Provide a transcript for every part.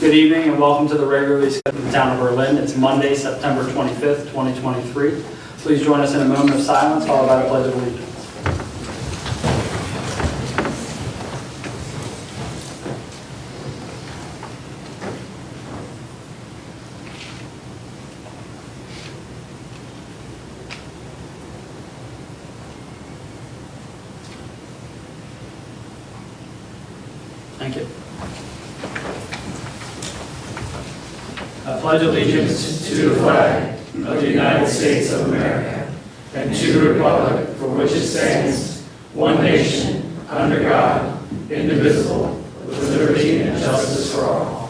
Good evening and welcome to the regularly scheduled Town of Berlin. It's Monday, September 25th, 2023. Please join us in a moment of silence followed by the Pledge of Allegiance. Thank you. I pledge allegiance to the flag of the United States of America and to the republic for which it stands, one nation, under God, indivisible, with liberty and justice for all.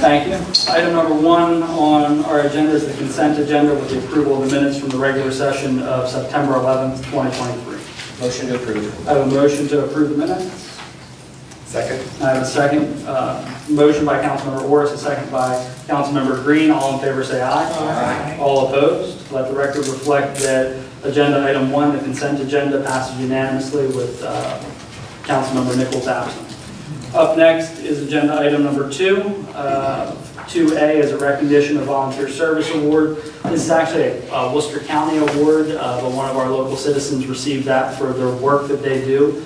Thank you. Item number 1 on our agenda is the consent agenda with the approval of the minutes from the regular session of September 11th, 2023. Motion to approve. I have a motion to approve the minutes. Second. I have a second. Motion by Councilmember Orris, a second by Councilmember Green. All in favor say aye. Aye. All opposed. Let the record reflect that agenda item 1, the consent agenda, passes unanimously with Councilmember Nichols absent. Up next is agenda item number 2. 2A is a recognition of volunteer service award. This is actually a Worcester County award, but one of our local citizens received that for their work that they do.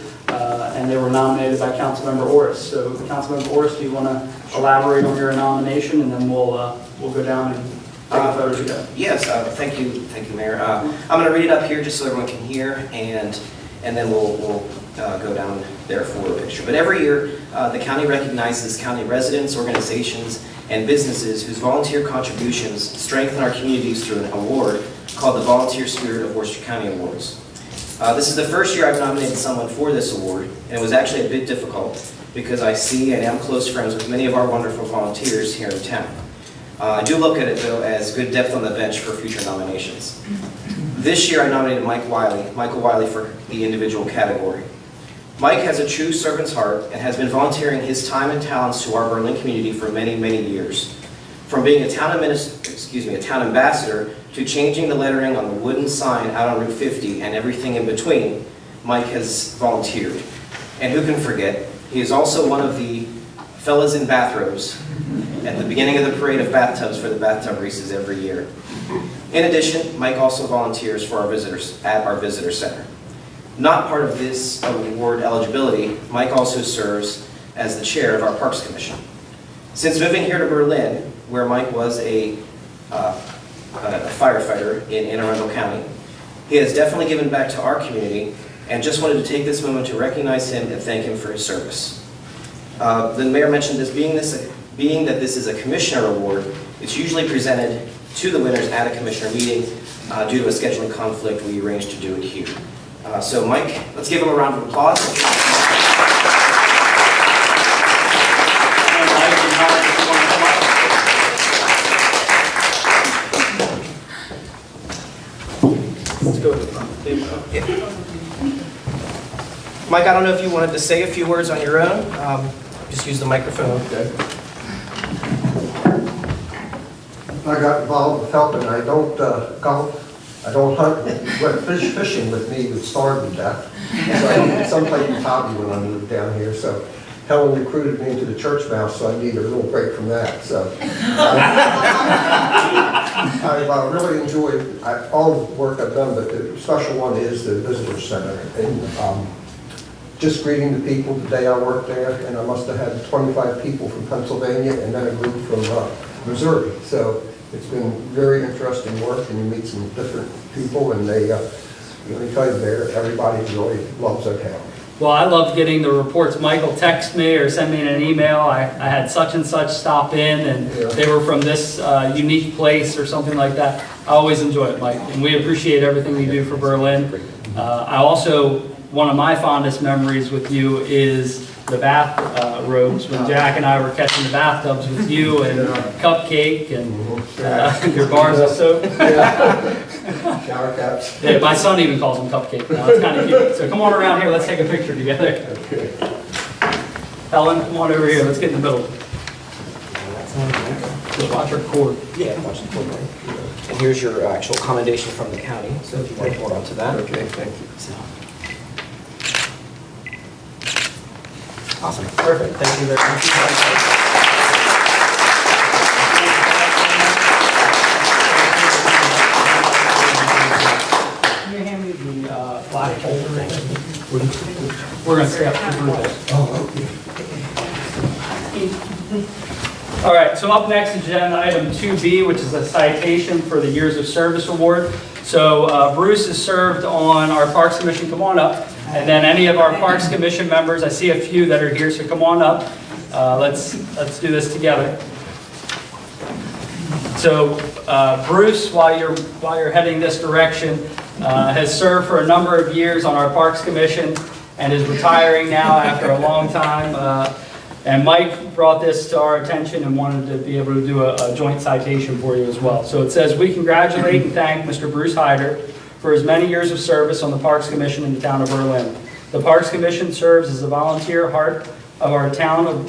And they were nominated by Councilmember Orris. So, Councilmember Orris, do you want to elaborate on your nomination, and then we'll go down and take a photo together? Yes, thank you, Mayor. I'm going to read it up here just so everyone can hear, and then we'll go down there for a picture. But every year, the county recognizes county residents, organizations, and businesses whose volunteer contributions strengthen our communities through an award called the Volunteer Spirit of Worcester County Awards. This is the first year I've nominated someone for this award, and it was actually a bit difficult because I see and am close friends with many of our wonderful volunteers here in town. I do look at it, though, as good depth on the bench for future nominations. This year I nominated Michael Wiley for the individual category. Mike has a true servant's heart and has been volunteering his time and talents to our Berlin community for many, many years. From being a town ambassador to changing the lettering on the wooden sign out on Route 50 and everything in between, Mike has volunteered. And who can forget, he is also one of the fellas in bathrobes at the beginning of the parade of bathtubs for the bathtub races every year. In addition, Mike also volunteers for our visitors at our visitor center. Not part of this award eligibility, Mike also serves as the chair of our Parks Commission. Since moving here to Berlin, where Mike was a firefighter in Anne Arundel County, he has definitely given back to our community, and just wanted to take this moment to recognize him and thank him for his service. The mayor mentioned this, being that this is a commissioner award, it's usually presented to the winners at a commissioner meeting. Due to a scheduling conflict, we arranged to do it here. So Mike, let's give him a round of applause. Let's go to the front. Yeah. Mike, I don't know if you wanted to say a few words on your own. Just use the microphone. Okay. I got involved with helping. I don't golf. I don't hunt. Went fishing with me would starve to death. So I needed some type of hobby when I moved down here. So Helen recruited me into the church mouse, so I need a little break from that. So I really enjoyed all the work I've done, but the special one is the visitor center. And just greeting the people the day I worked there, and I must have had 25 people from Pennsylvania and then a group from Missouri. So it's been very interesting work, and you meet some different people, and they, let me tell you, everybody really loves their town. Well, I love getting the reports. Michael texts me or send me an email. I had such and such stop in, and they were from this unique place or something like that. I always enjoy it, Mike, and we appreciate everything you do for Berlin. I also, one of my fondest memories with you is the bath robes when Jack and I were catching the bathtubs with you and Cupcake and your bars of soap. Shower caps. Yeah, my son even calls them Cupcake now. It's kind of cute. So come on around here. Let's take a picture together. Okay. Helen, come on over here. Let's get in the middle. Just watch our cord. Yeah, watch the cord. And here's your actual commendation from the county. So if you want to hold on to that. Okay, thank you. So. Awesome. Perfect, thank you very much. Can you hand me the black folder? We're going to stay up for this. All right, so up next is agenda item 2B, which is a citation for the Years of Service Award. So Bruce has served on our Parks Commission. Come on up. And then any of our Parks Commission members, I see a few that are here, so come on up. Let's do this together. So Bruce, while you're heading this direction, has served for a number of years on our Parks Commission and is retiring now after a long time. And Mike brought this to our attention and wanted to be able to do a joint citation for you as well. So it says, we congratulate and thank Mr. Bruce Hyder for his many years of service on the Parks Commission in the town of Berlin. The Parks Commission serves as the volunteer heart of our town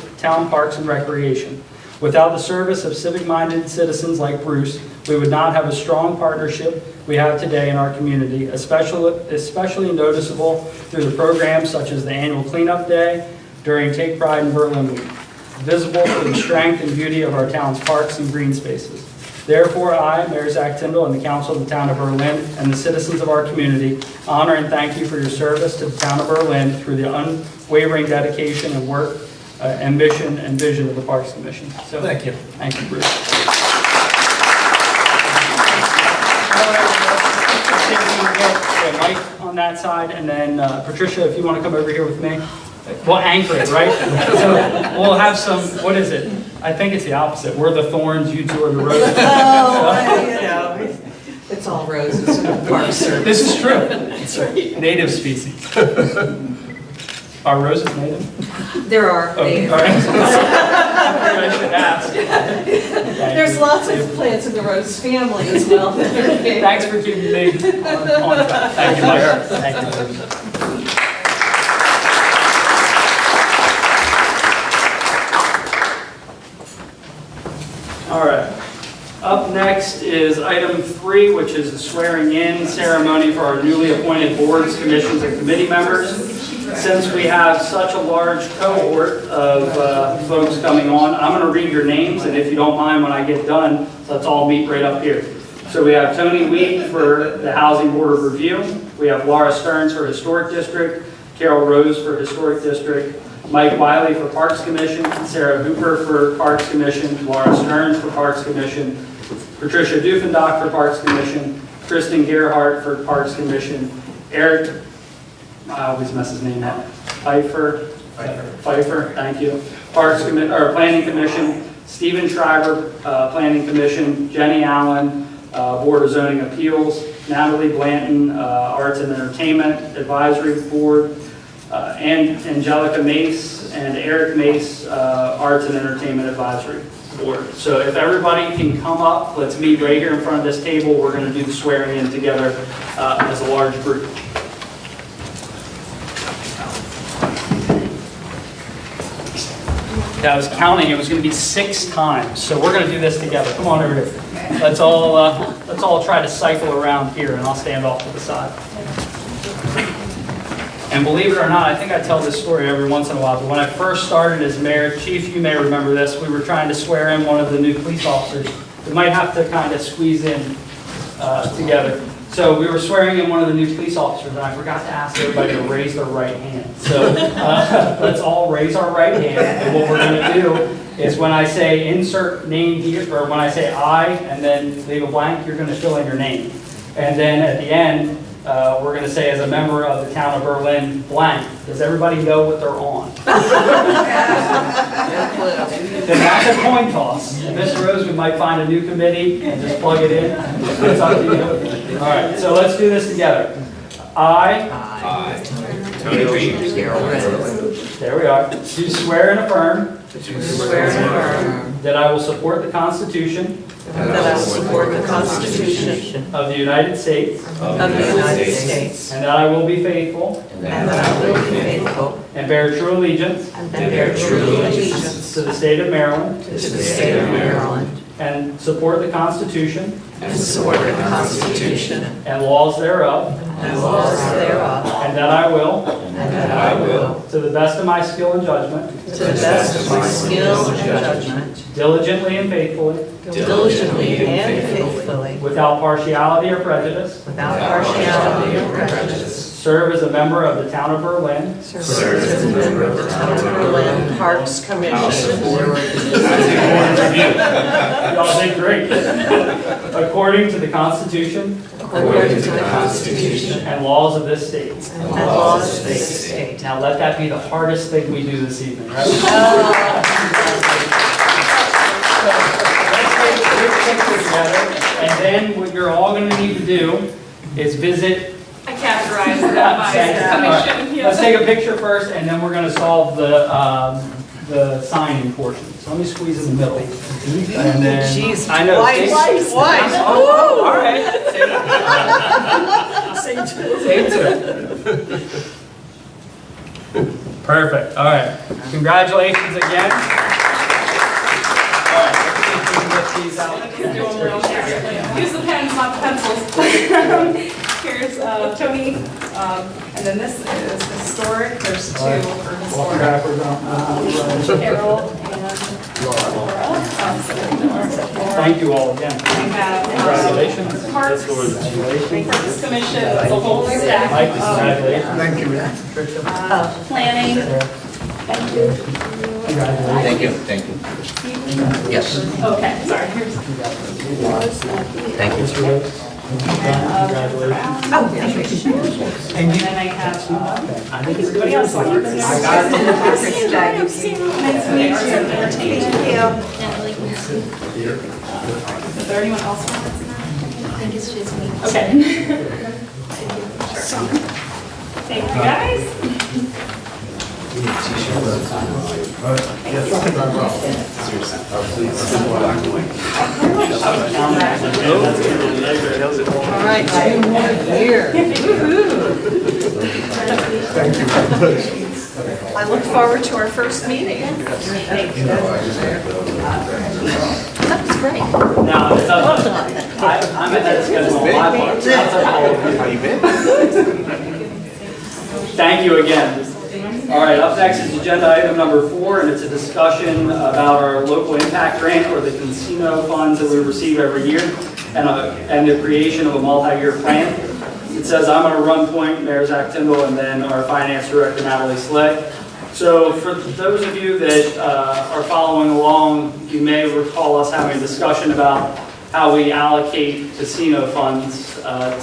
parks and recreation. Without the service of civic-minded citizens like Bruce, we would not have a strong partnership we have today in our community, especially noticeable through the programs such as the annual Cleanup Day during Take Pride in Berlin Week, visible through the strength and beauty of our town's parks and green spaces. Therefore, I, Mayor Zach Tyndall, and the Council of the Town of Berlin, and the citizens of our community, honor and thank you for your service to the Town of Berlin through the unwavering dedication and work, and mission and vision of the Parks Commission. So thank you. Thank you, Bruce. Mike on that side, and then Patricia, if you want to come over here with me. We'll anchor it, right? So we'll have some, what is it? I think it's the opposite. We're the thorns, you two are the roses. Oh, you know, it's all roses in the Park Service. This is true. Native species. Are roses native? There are. Okay, all right. I should ask. There's lots of plants in the rose family as well. Thanks for keeping me on track. Thank you, Mike. Thank you. All right. Up next is item 3, which is the swearing in ceremony for our newly appointed boards, commissions, and committee members. Since we have such a large cohort of folks coming on, I'm going to read your names, and if you don't mind when I get done, let's all meet right up here. So we have Tony Weed for the Housing Board of Review. We have Laura Stearns for Historic District, Carol Rose for Historic District, Mike Wiley for Parks Commission, Sarah Hooper for Parks Commission, Laura Stearns for Parks Commission, Patricia Dufendock for Parks Commission, Kristen Gerhardt for Parks Commission, Eric, I always mess his name up, Pfeiffer, thank you, Planning Commission, Stephen Schreiber, Planning Commission, Jenny Allen, Board of Zoning Appeals, Natalie Blanton, Arts and Entertainment Advisory Board, and Angelica Mace and Eric Mace, Arts and Entertainment Advisory Board. So if everybody can come up, let's meet right here in front of this table. We're going to do the swearing in together as a large group. I was counting, it was going to be 6 times. So we're going to do this together. Come on over here. Let's all try to cycle around here, and I'll stand off to the side. And believe it or not, I think I tell this story every once in a while, but when I first started as mayor, Chief, you may remember this, we were trying to swear in one of the new police officers. We might have to kind of squeeze in together. So we were swearing in one of the new police officers, and I forgot to ask everybody to raise their right hand. So let's all raise our right hand, and what we're going to do is when I say insert name here, or when I say I, and then leave a blank, you're going to fill in your name. And then at the end, we're going to say, as a member of the town of Berlin, blank. Does everybody know what they're on? Then that's a coin toss. Ms. Rose, we might find a new committee and just plug it in. It's up to you. All right, so let's do this together. I, Tony Weed, there we are, do swear and affirm that I will support the Constitution That I will support the Constitution of the United States, of the United States, and that I will be faithful and that I will be faithful and bear true allegiance and bear true allegiance to the state of Maryland, to the state of Maryland, and support the Constitution and support the Constitution and laws thereof, and laws thereof, and that I will, that I will, to the best of my skill and judgment, to the best of my skill and judgment, diligently and faithfully, diligently and faithfully, without partiality or prejudice, without partiality or prejudice, serve as a member of the town of Berlin, serve as a member of the Town of Berlin Parks Commission, y'all did great, according to the Constitution according to the Constitution and laws of this state. and laws of this state. Now let that be the hardest thing we do this evening, right? Let's take a big picture together, and then what you're all going to need to do is visit. I categorized that by commission. Let's take a picture first, and then we're going to solve the signing portion. So let me squeeze in the middle. And then, Jeez, I know. twice, Stay- twice. Oh, all right. Say two. Stay tuned. Perfect. All right. Congratulations again. All right. Let's see if we can get these out. Use the pens, not the pencils. Here's Tony, and then this is historic. There's two for Walking historic. backwards on. Carol and Laura. Thank you all again. We have Congratulations. Parks Commission, the whole staff. Mike, congratulations. Thank you. Planning. Thank you. Congratulations. Thank you. Yes. Okay, sorry. Here's. Thank you. Congratulations. Oh, thank you. And then I have, I think it's everybody else. I got it. Nice to meet you. Is there anyone else who wants to know? I think it's just me. Okay. Thank you, guys. All right, 2 more here. Thank you very much. I look forward to our first meeting. That was great. Now, it's up to, I'm ahead of schedule on my part. That's up to all of you. How you been? Thank you again. All right, up next is agenda item number 4, and it's a discussion about our local impact grant, or the casino funds that we receive every year, and the creation of a multi-year plan. It says I'm going to run point, Mayor Zach Tyndall, and then our finance director, Natalie Slay. So for those of you that are following along, you may recall us having a discussion about how we allocate casino funds.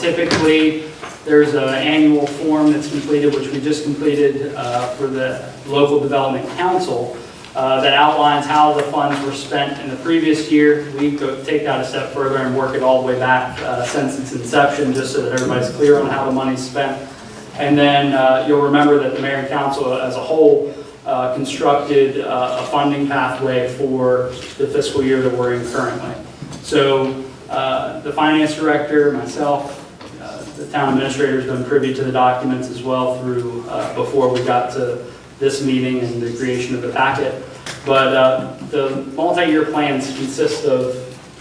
Typically, there's an annual form that's completed, which we just completed for the Local Development Council, that outlines how the funds were spent in the previous year. We take that a step further and work it all the way back since its inception, just so that everybody's clear on how the money's spent. And then you'll remember that the Mayor and Council as a whole constructed a funding pathway for the fiscal year that we're in currently. So the Finance Director, myself, the Town Administrator has been privy to the documents as well through before we got to this meeting and the creation of the packet. But the multi-year plans consist of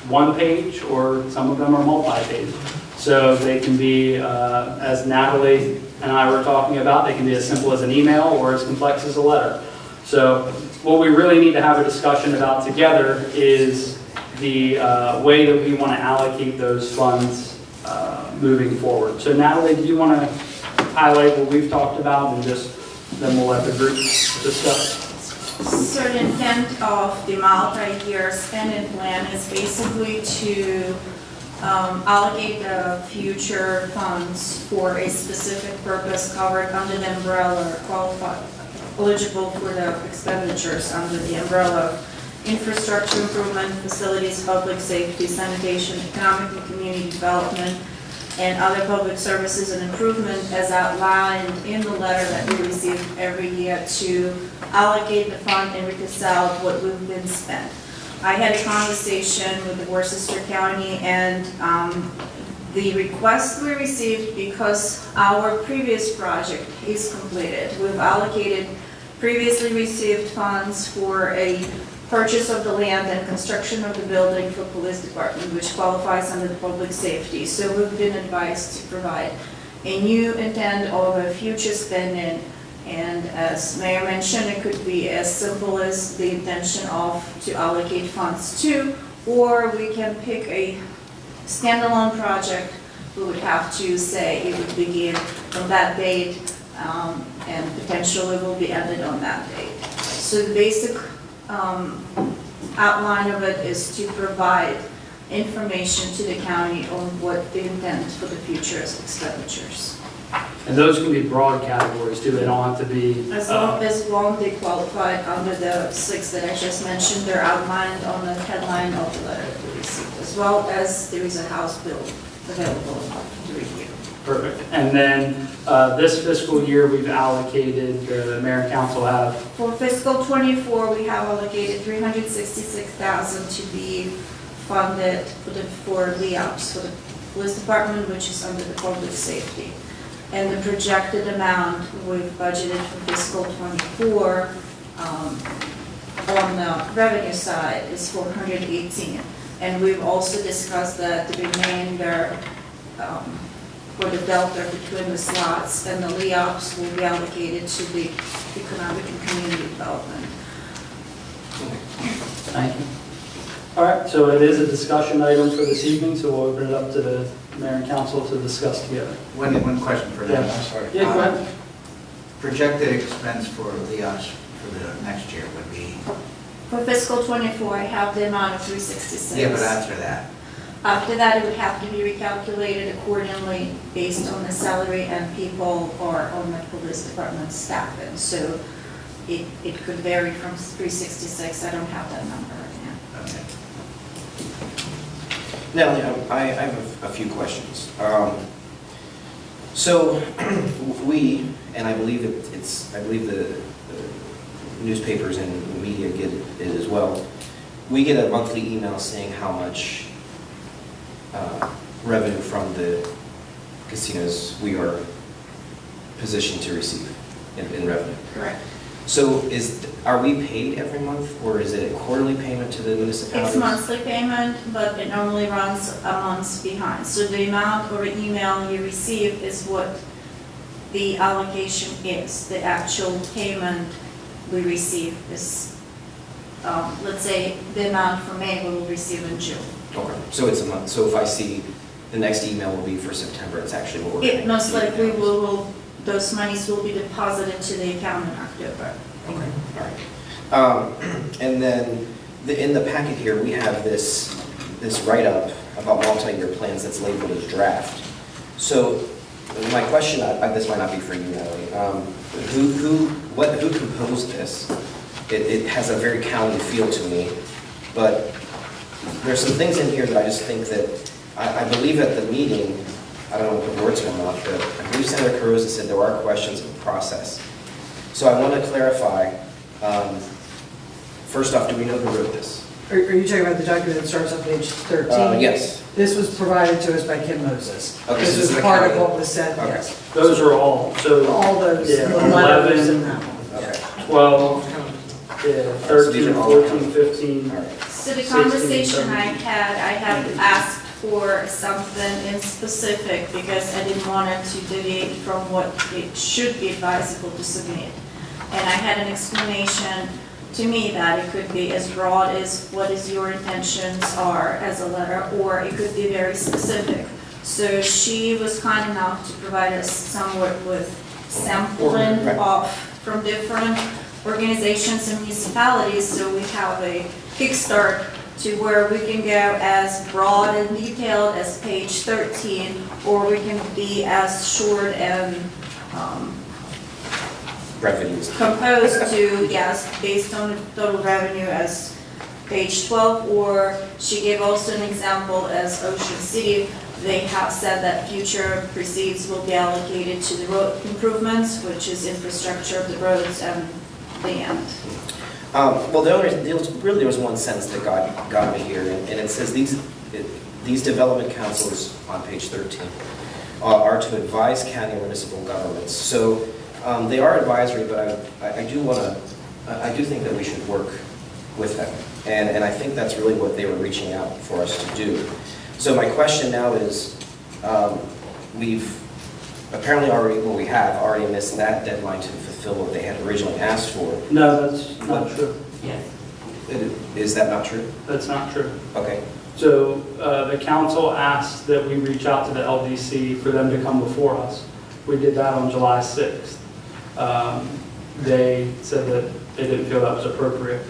one page, or some of them are multi-page. So they can be, as Natalie and I were talking about, they can be as simple as an email or as complex as a letter. So what we really need to have a discussion about together is the way that we want to allocate those funds moving forward. So Natalie, do you want to highlight what we've talked about, and just then we'll let the group discuss? So the intent of the multi-year spending plan is basically to allocate the future funds for a specific purpose covered under the umbrella, or qualified, eligible for the expenditures under the umbrella of infrastructure improvement, facilities, public safety, sanitation, economic and community development, and other public services and improvement as outlined in the letter that we receive every year to allocate the fund and reconcile what we've been spent. I had a conversation with the Worcester County, and the request we received, because our previous project is completed, we've allocated previously received funds for a purchase of the land and construction of the building for police department, which qualifies under the public safety. So we've been advised to provide a new intent of a future spending And as Mayor mentioned, it could be as simple as the intention of to allocate funds to, or we can pick a standalone project. We would have to say it would begin from that date and potentially will be ended on that date. So the basic outline of it is to provide information to the county on what the intent for the future is expenditures. And those can be broad categories too, they don't have to be. As long they qualified under the 6 that I just mentioned, they're outlined on the headline of the letter that we received, as well as there is a House bill available to review. Perfect. And then this fiscal year, we've allocated, the mayor and council have. For fiscal '24, we have allocated $366,000 to be funded for LEOPS, for the police department, which is under the public safety. And the projected amount we've budgeted for fiscal '24 on the revenue side is $418. And we've also discussed that the remainder for the delta between the slots and the LEOPS will be allocated to the economic and community development. Thank you. All right, so it is a discussion item for this evening, so we'll open it up to the mayor and council to discuss together. One question for them, Yeah. I'm sorry. Yeah, go ahead. Projected expense for LEOS for the next year would be, For fiscal '24, I have the amount of $366. yeah, but after that, After that, it would have to be recalculated accordingly based on the salary and people or on the police department staff. And so it could vary from 366. I don't have that number right now. okay. Now, I have a few questions. So we, and I believe the newspapers and the media get it as well, we get a monthly email saying how much revenue from the casinos we are positioned to receive in revenue. Correct. So are we paid every month, or is it a quarterly payment to the municipalities? It's monthly payment, but it normally runs a month behind. So the amount or email you receive is what the allocation is. The actual payment we receive is, let's say, the amount for May we will receive in June. Okay, so it's a month. So if I see the next email will be for September, it's actually what we're It paying. most likely those monies will be deposited to the account in October. Okay, all right. And then in the packet here, we have this write-up about multi-year plans that's labeled as draft. So my question, this might not be for you, Natalie. Who composed this? It has a very county feel to me, but there's some things in here that I just think that, I believe at the meeting, I don't want to put words in my mouth, but I believe Senator Caruso said there are questions of the process. So I want to clarify, first off, do we know who wrote this? Are you talking about the document that starts on page 13? Yes. This was provided to us by Kim Moses. Okay, This so this was is part of the what county. was said, Okay. yes. Those are all, so All those, Yeah, the letters 11. and that one. Okay. 12, yeah, So these 13, are all 14, county. 15. All right. So the 16, conversation 17. I have asked for something in specific because I didn't want it to deviate from what it should be advisable to submit. And I had an explanation to me that it could be as broad as what is your intentions are as a letter, or it could be very specific. So she was kind enough to provide us somewhat with sampling of from different organizations and municipalities, so we have a kickstart to where we can go as broad and detailed as page 13, or we can be as short and Revenues. composed to, yes, based on the total revenue as page 12, or she gave also an example as Ocean City. They have said that future proceeds will be allocated to the road improvements, which is infrastructure of the roads and land. Well, there was one sentence that got me here, and it says these development councils on page 13 are to advise county and municipal governments. So they are advisory, but I do think that we should work with them, and I think that's really what they were reaching out for us to do. So my question now is, we've apparently we have already missed that deadline to fulfill what they had originally asked for. No, that's not true. Yes. Is that not true? That's not true. Okay. So the council asked that we reach out to the LDC for them to come before us. We did that on July 6th. They said that they didn't feel that was appropriate.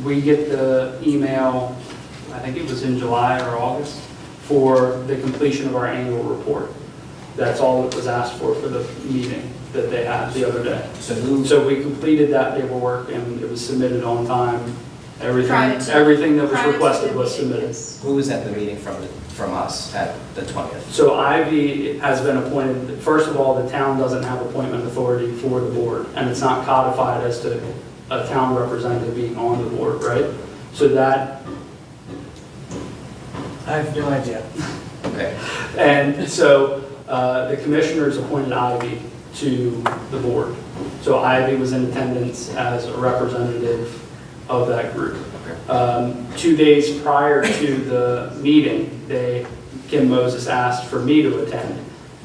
We get the email, I think it was in July or August, for the completion of our annual report. That's all that was asked for the meeting that they had the other day. So we completed that paperwork and it was submitted on time. Prior to- Everything that was prior to requested the was meeting, submitted. yes. Who was at the meeting from us at the 20th? So Ivy has been appointed, first of all, the town doesn't have appointment authority for the board, and it's not codified as to a town representative being on the board, right? So that, I have no idea. Okay. and so the commissioners appointed Ivy to the board. So Ivy was in attendance as a representative of that group. 2 days prior to the meeting, Kim Moses asked for me to attend.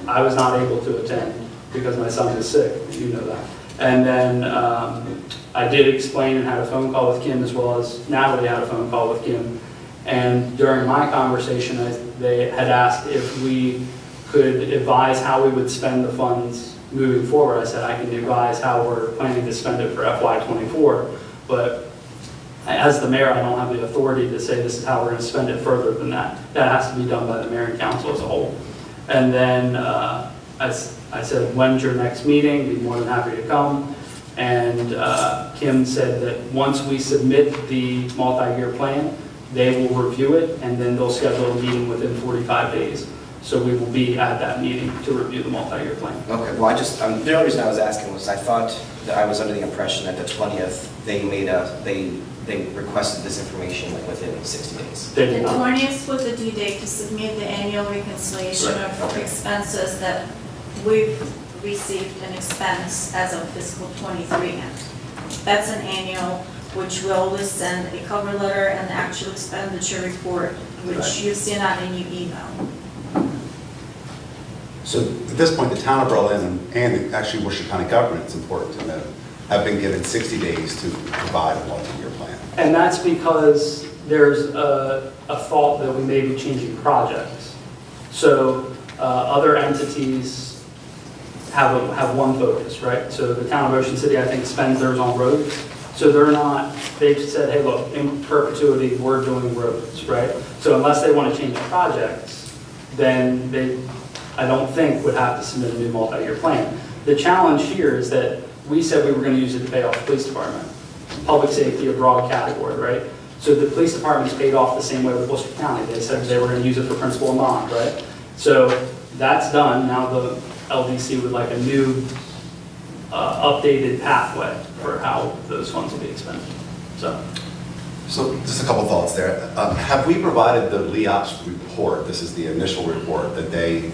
I was not able to attend because my son is sick, you know that. And then I did explain and had a phone call with Kim, as well as Natalie had a phone call with Kim. And during my conversation, they had asked if we could advise how we would spend the funds moving forward. I said I can advise how we're planning to spend it for FY24, but as the mayor, I don't have the authority to say this is how we're going to spend it further than that. That has to be done by the mayor and council as a whole. And then I said, when's your next meeting? Be more than happy to come. And Kim said that once we submit the multi-year plan, they will review it, and then they'll schedule a meeting within 45 days. So we will be at that meeting to review the multi-year plan. Okay, well, the only reason I was asking was I thought that I was under the impression that the 20th, they requested this information like within 60 days. They The did not. 20th was the due date to submit the annual reconciliation Right, of okay. expenses that we've received and expense as of fiscal '23 end. That's an annual, which we always send a cover letter and the actual expenditure report, which Right. you've seen on in your email. So at this point, the town of Berlin and actually Worcester County government, it's important to note, have been given 60 days to provide a multi-year plan. And that's because there's a thought that we may be changing projects. So other entities have one focus, right? So the town of Ocean City, I think, spends theirs on roads. So they've said, hey, look, in perpetuity, we're doing roads, right? So unless they want to change projects, then I don't think, would have to submit a new multi-year plan. The challenge here is that we said we were going to use it to pay off the police department. Public safety, a broad category, right? So the police department's paid off the same way with Worcester County. They said they were going to use it for principal and bond, right? So that's done. Now the LDC would like a new updated pathway for how those funds will be expended. So just a couple thoughts there. Have we provided the LEOPS report? This is the initial report that they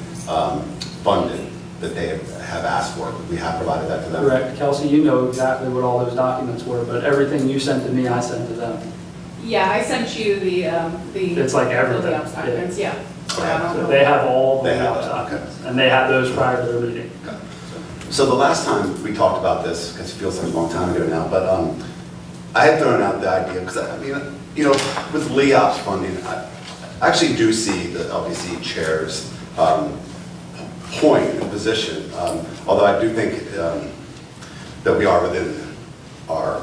funded, that they have asked for. We have provided that to them. correct. Kelsey, you know exactly what all those documents were, but everything you sent to me, I sent to them. Yeah, I sent you the. It's like everything, The documents, yeah. So I don't So know. they have all the They have LEOPS that, okay. documents, and they had those prior to their meeting. So the last time we talked about this, because it feels like a long time ago now, but I had thrown out the idea, because I mean, you know, with LEOPS funding, I actually do see the LDC chair's point and position, although I do think that we are within our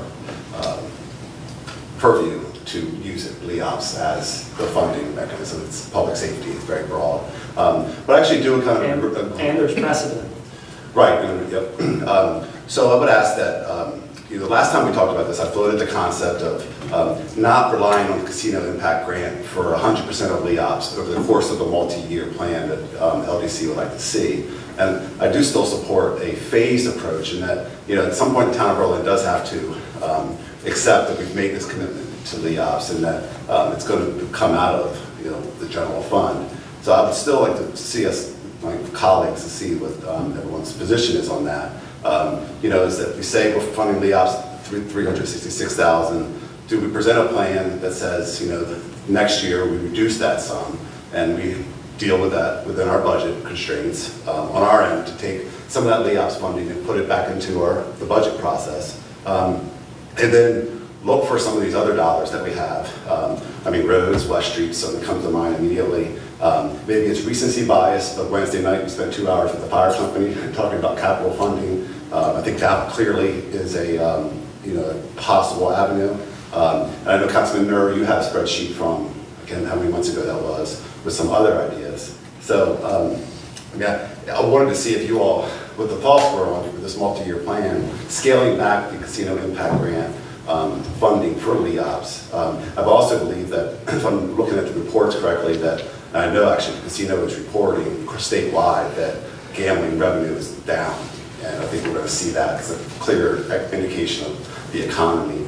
purview to use it, LEOPS, as the funding mechanism. It's public safety, it's very broad. But I actually do kind of... And there's precedent. Right, yep. So I would ask that, the last time we talked about this, I floated the concept of not relying on the casino impact grant for 100% of LEOPS over the course of a multi-year plan that LDC would like to see. And I do still support a phased approach in that, at some point the town of Berlin does have to accept that we've made this commitment to LEOPS and that it's going to come out of, the general fund. So I would still like to see us, my colleagues, to see what everyone's position is on that. Is that we say we're funding LEOPS $366,000. Do we present a plan that says, next year we reduce that sum and we deal with that within our budget constraints on our end to take some of that LEOPS funding and put it back into the budget process. And then look for some of these other dollars that we have. I mean, roads, West Street, something comes to mind immediately. Maybe it's recency bias, but Wednesday night we spent 2 hours with the fire company talking about capital funding. I think that clearly is a possible avenue. And I know Councilman Nur, you had a spreadsheet from, again, how many months ago that was, with some other ideas. So, I wanted to see if you all, what the thoughts were on this multi-year plan, scaling back the Casino Impact Grant funding for LEOPS. I've also believed that, if I'm looking at the reports correctly, that I know actually the casino is reporting statewide that gambling revenue is down. And I think we're going to see that as a clear indication of the economy.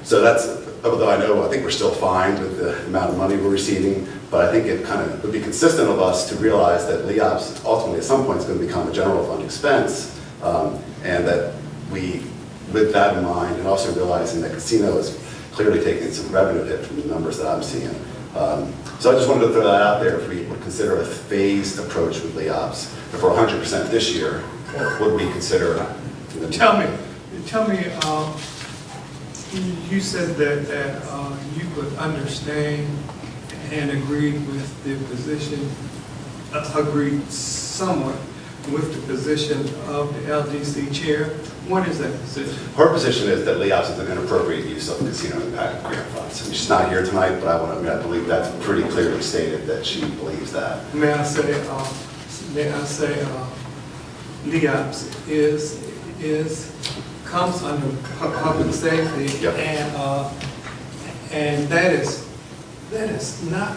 So that's, although I think we're still fine with the amount of money we're receiving, but I think it kind of would be consistent of us to realize that LEOPS ultimately at some point is going to become a general fund expense, and that we, with that in mind, and also realizing that casino is clearly taking some revenue hit from the numbers that I'm seeing. So I just wanted to throw that out there if we would consider a phased approach with LEOPS. If we're 100% this year, would we consider? Tell me, you said that you would understand and agreed with the position, agreed somewhat with the position of the LDC chair. What is that position? Her position is that LEOPS is an inappropriate use of casino impact grant funds. And she's not here tonight, but I believe that's pretty clearly stated that she believes that. May I say, LEOPS comes under public safety, Yep. and that is not,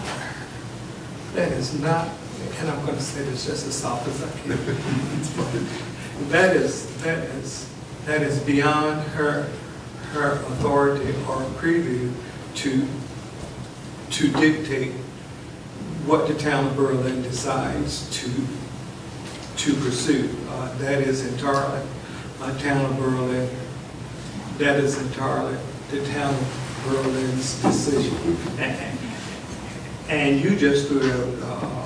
and I'm going to say this just as soft as I can. that is beyond her authority or preview to dictate what the town of Berlin decides to pursue. That is entirely town of Berlin. That is entirely the town of Berlin's decision. And you just threw out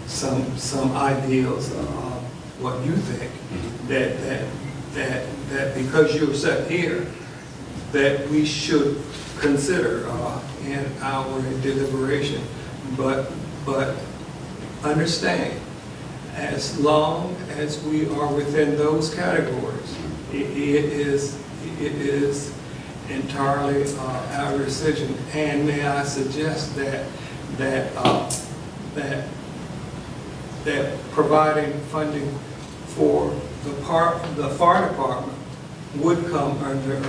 some ideals of what you think that because you're set here, that we should consider in our deliberation. But understand, as long as we are within those categories, it is entirely our decision. And may I suggest that providing funding for the fire department would come under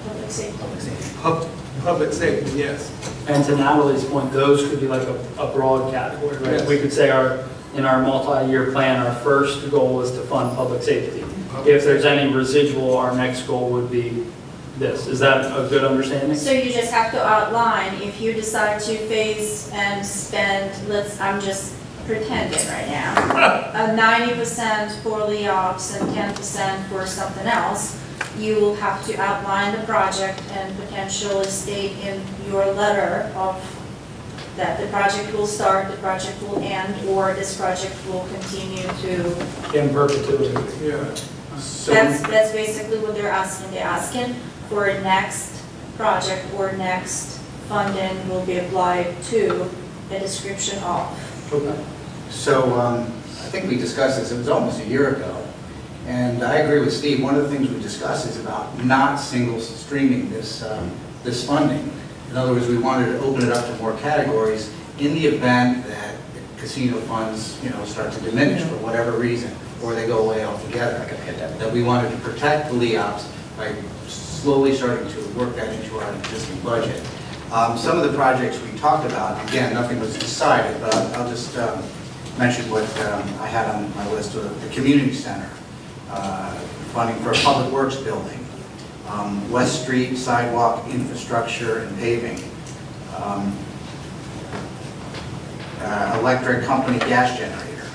Public safety. public safety, yes. And to Natalie's point, those could be like a broad category, right? Yes. We could say in our multi-year plan, our first goal is to fund public safety. If there's any residual, our next goal would be this. Is that a good understanding? So you just have to outline, if you decide to phase and spend, I'm just pretending right now, 90% for LEOPS and 10% for something else, you will have to outline the project and potentially state in your letter of that the project will start, the project will end, or this project will continue to. In perpetuity. Yeah. That's basically what they're asking. They're asking for a next project or next funding will be applied to a description of. Okay. So I think we discussed this, it was almost a year ago. And I agree with Steve, one of the things we discussed is about not single streaming this funding. In other words, we wanted to open it up to more categories in the event that casino funds, start to diminish for whatever reason, or they go away altogether. That we wanted to protect the LEOPS by slowly starting to work that into our existing budget. Some of the projects we talked about, again, nothing was decided, but I'll just mention what I had on my list of the community center. Funding for a public works building, West Street sidewalk infrastructure and paving, electric company gas generator.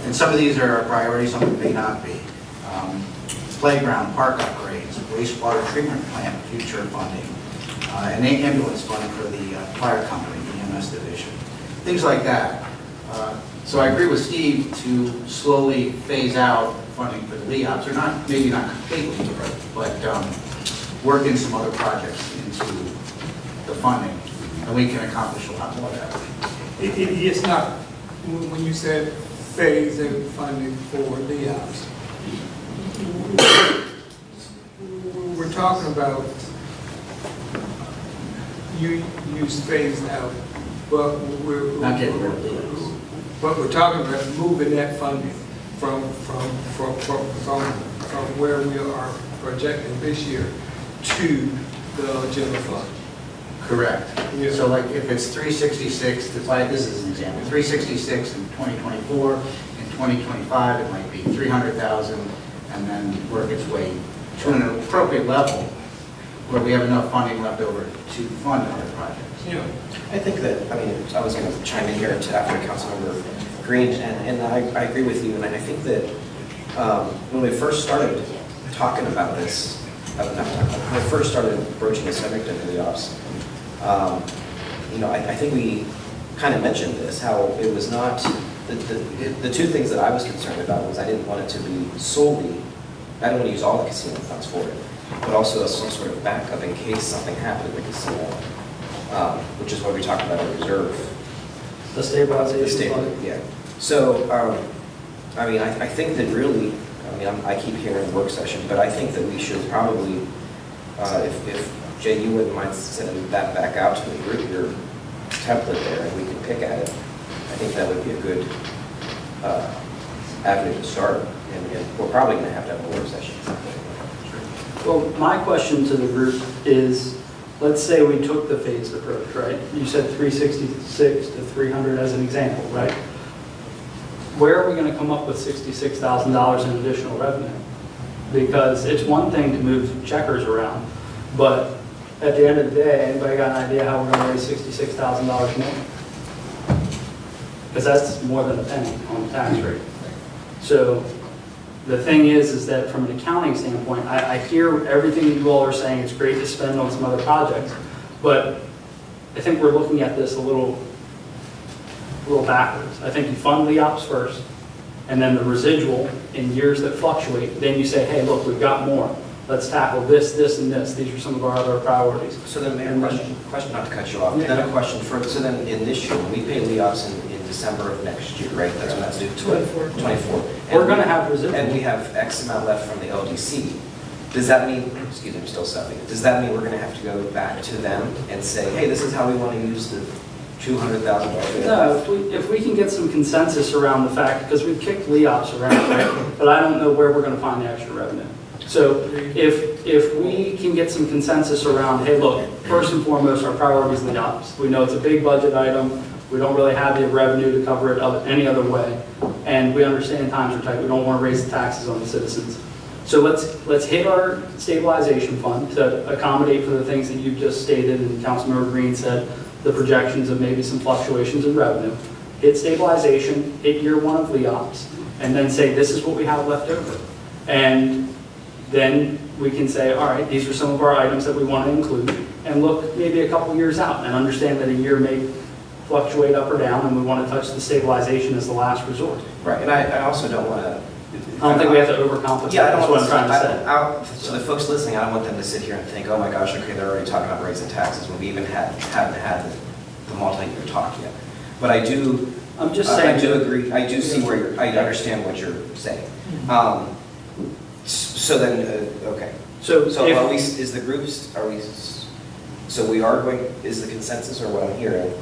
And some of these are a priority, some of them may not be. Playground, park upgrades, wastewater treatment plant future funding, and ambulance funding for the fire company. EMS division, things like that. So I agree with Steve to slowly phase out funding for the LEOPS, or not, maybe not completely, but work in some other projects into the funding, and we can accomplish a lot more of that. It's not, when you said phase in funding for LEOPS, we're talking about, you use phased out, but Not getting rid of LEOPS. but we're talking about moving that funding from where we are projecting this year to the general fund. Correct. Yeah. So like if it's 366, this is an example, 366 in 2024, in 2025 it might be 300,000, and then work its way to an appropriate level where we have enough funding left over to fund other projects. Yeah. I think that, I mean, I was going to chime in here after Councilmember Green, and I agree with you, and I think that when we first started talking about this, when we first started broaching the subject of LEOPS, I think we kind of mentioned this, how it was not, the two things that I was concerned about was I didn't want it to be solely, I don't want to use all the casino funds for it, but also as some sort of backup in case something happened in the casino, which is why we talked about a reserve. The stabilization The stable, fund. yeah. So, I mean, I think that really, I mean, I keep hearing work session, but I think that we should probably, if Jay, you wouldn't mind sending that back out to the group, your template there, and we can pick at it. I think that would be a good avenue to start, and we're probably going to have a work session. Well, my question to the group is, let's say we took the phased approach, right? You said 366 to 300 as an example, right? Where are we going to come up with $66,000 in additional revenue? Because it's one thing to move checkers around, but at the end of the day, anybody got an idea how we're going to raise $66,000 more? Because that's more than a penny on the tax rate. So the thing is that from an accounting standpoint, I hear everything you all are saying. It's great to spend on some other projects, but I think we're looking at this a little backwards. I think you fund LEOPS first, and then the residual in years that fluctuate, then you say, hey, look, we've got more. Let's tackle this, this, and this. These are some of our other priorities. So then, Mayor, question not to cut you off, but then a question further. So then in this year, we pay LEOPS in December of next year, right? That's when that's due. 24. We're going to have residual. And we have X amount left from the LDC. Does that mean, excuse me, I'm still stuffing. Does that mean we're going to have to go back to them and say, hey, this is how we want to use the $200,000? No, if we can get some consensus around the fact, because we've kicked LEOPS around, right? But I don't know where we're going to find the extra revenue. So if we can get some consensus around, hey, look, first and foremost, our priority is LEOPS. We know it's a big budget item. We don't really have the revenue to cover it any other way. And we understand times are tight. We don't want to raise the taxes on the citizens. So let's hit our stabilization fund to accommodate for the things that you've just stated, and Councilmember Green said, the projections of maybe some fluctuations in revenue. Hit stabilization, hit year one of LEOPS, and then say, this is what we have left over. And then we can say, all right, these are some of our items that we want to include, and look maybe a couple years out and understand that a year may fluctuate up or down, and we want to touch the stabilization as the last resort. Right, and I also don't want to... I don't think we have to overcomplicate. Yeah, I don't That's want what I'm trying to say. So the folks listening, I don't want them to sit here and think, oh my gosh, okay, they're already talking about raising taxes when we even haven't had the multi-year talk yet. But I do... I'm just saying... I do agree, I do see where you're... I understand what you're saying. So then, okay. So are we, is the groups, are we... So we are going, is the consensus, or what I'm hearing,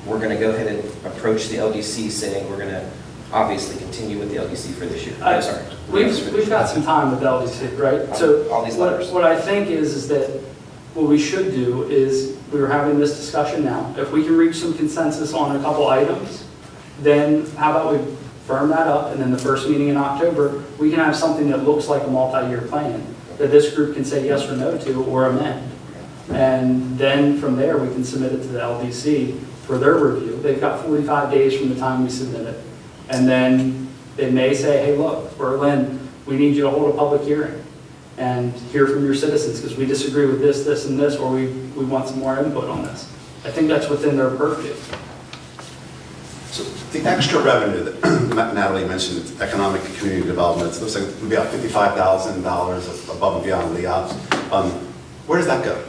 we're going to go ahead and approach the LDC saying we're going to obviously continue with the LDC for this year? I'm sorry. We've got some time with LDC, right? So all these letters. What I think is that what we should do is, we were having this discussion now, if we can reach some consensus on a couple items, then how about we firm that up, and then the first meeting in October, we can have something that looks like a multi-year plan that this group can say yes or no to, or amend. And then from there, we can submit it to the LDC for their review. They've got 45 days from the time we submit it. And then they may say, hey, look, Berlin, we need you to hold a public hearing and hear from your citizens, because we disagree with this, this, and this, or we want some more input on this. I think that's within their purview. So the extra revenue that Natalie mentioned, economic and community development, it looks like it would be about $55,000 above and beyond LEOPS. Where does that go?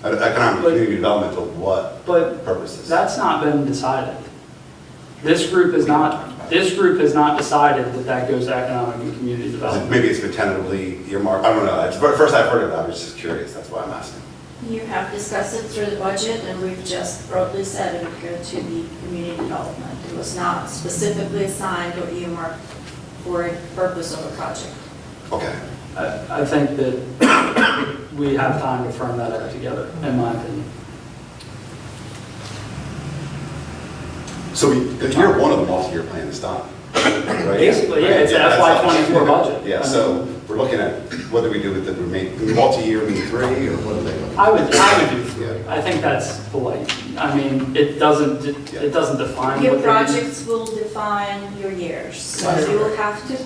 Economic and community development for what But purposes? that's not been decided. This group has not decided that that goes to economic and community development. Maybe it's been tentatively earmarked, I don't know. It's the first I've heard of it, I was just curious, that's why I'm asking. You have discussed it through the budget, and we've just broadly said it would go to the community development. It was not specifically assigned or earmarked for a purpose of a project. Okay. I think that we have time to firm that up together, in my opinion. So year one of the multi-year plan is done, right? Basically, yeah, it's an that's FY all. '24 budget. Yeah, so we're looking at, what do we do with the remaining, multi-year mean 3, or what do they look? I would do 3. I think that's polite. I mean, it doesn't define Your what they projects will define your years. So Right. you will have to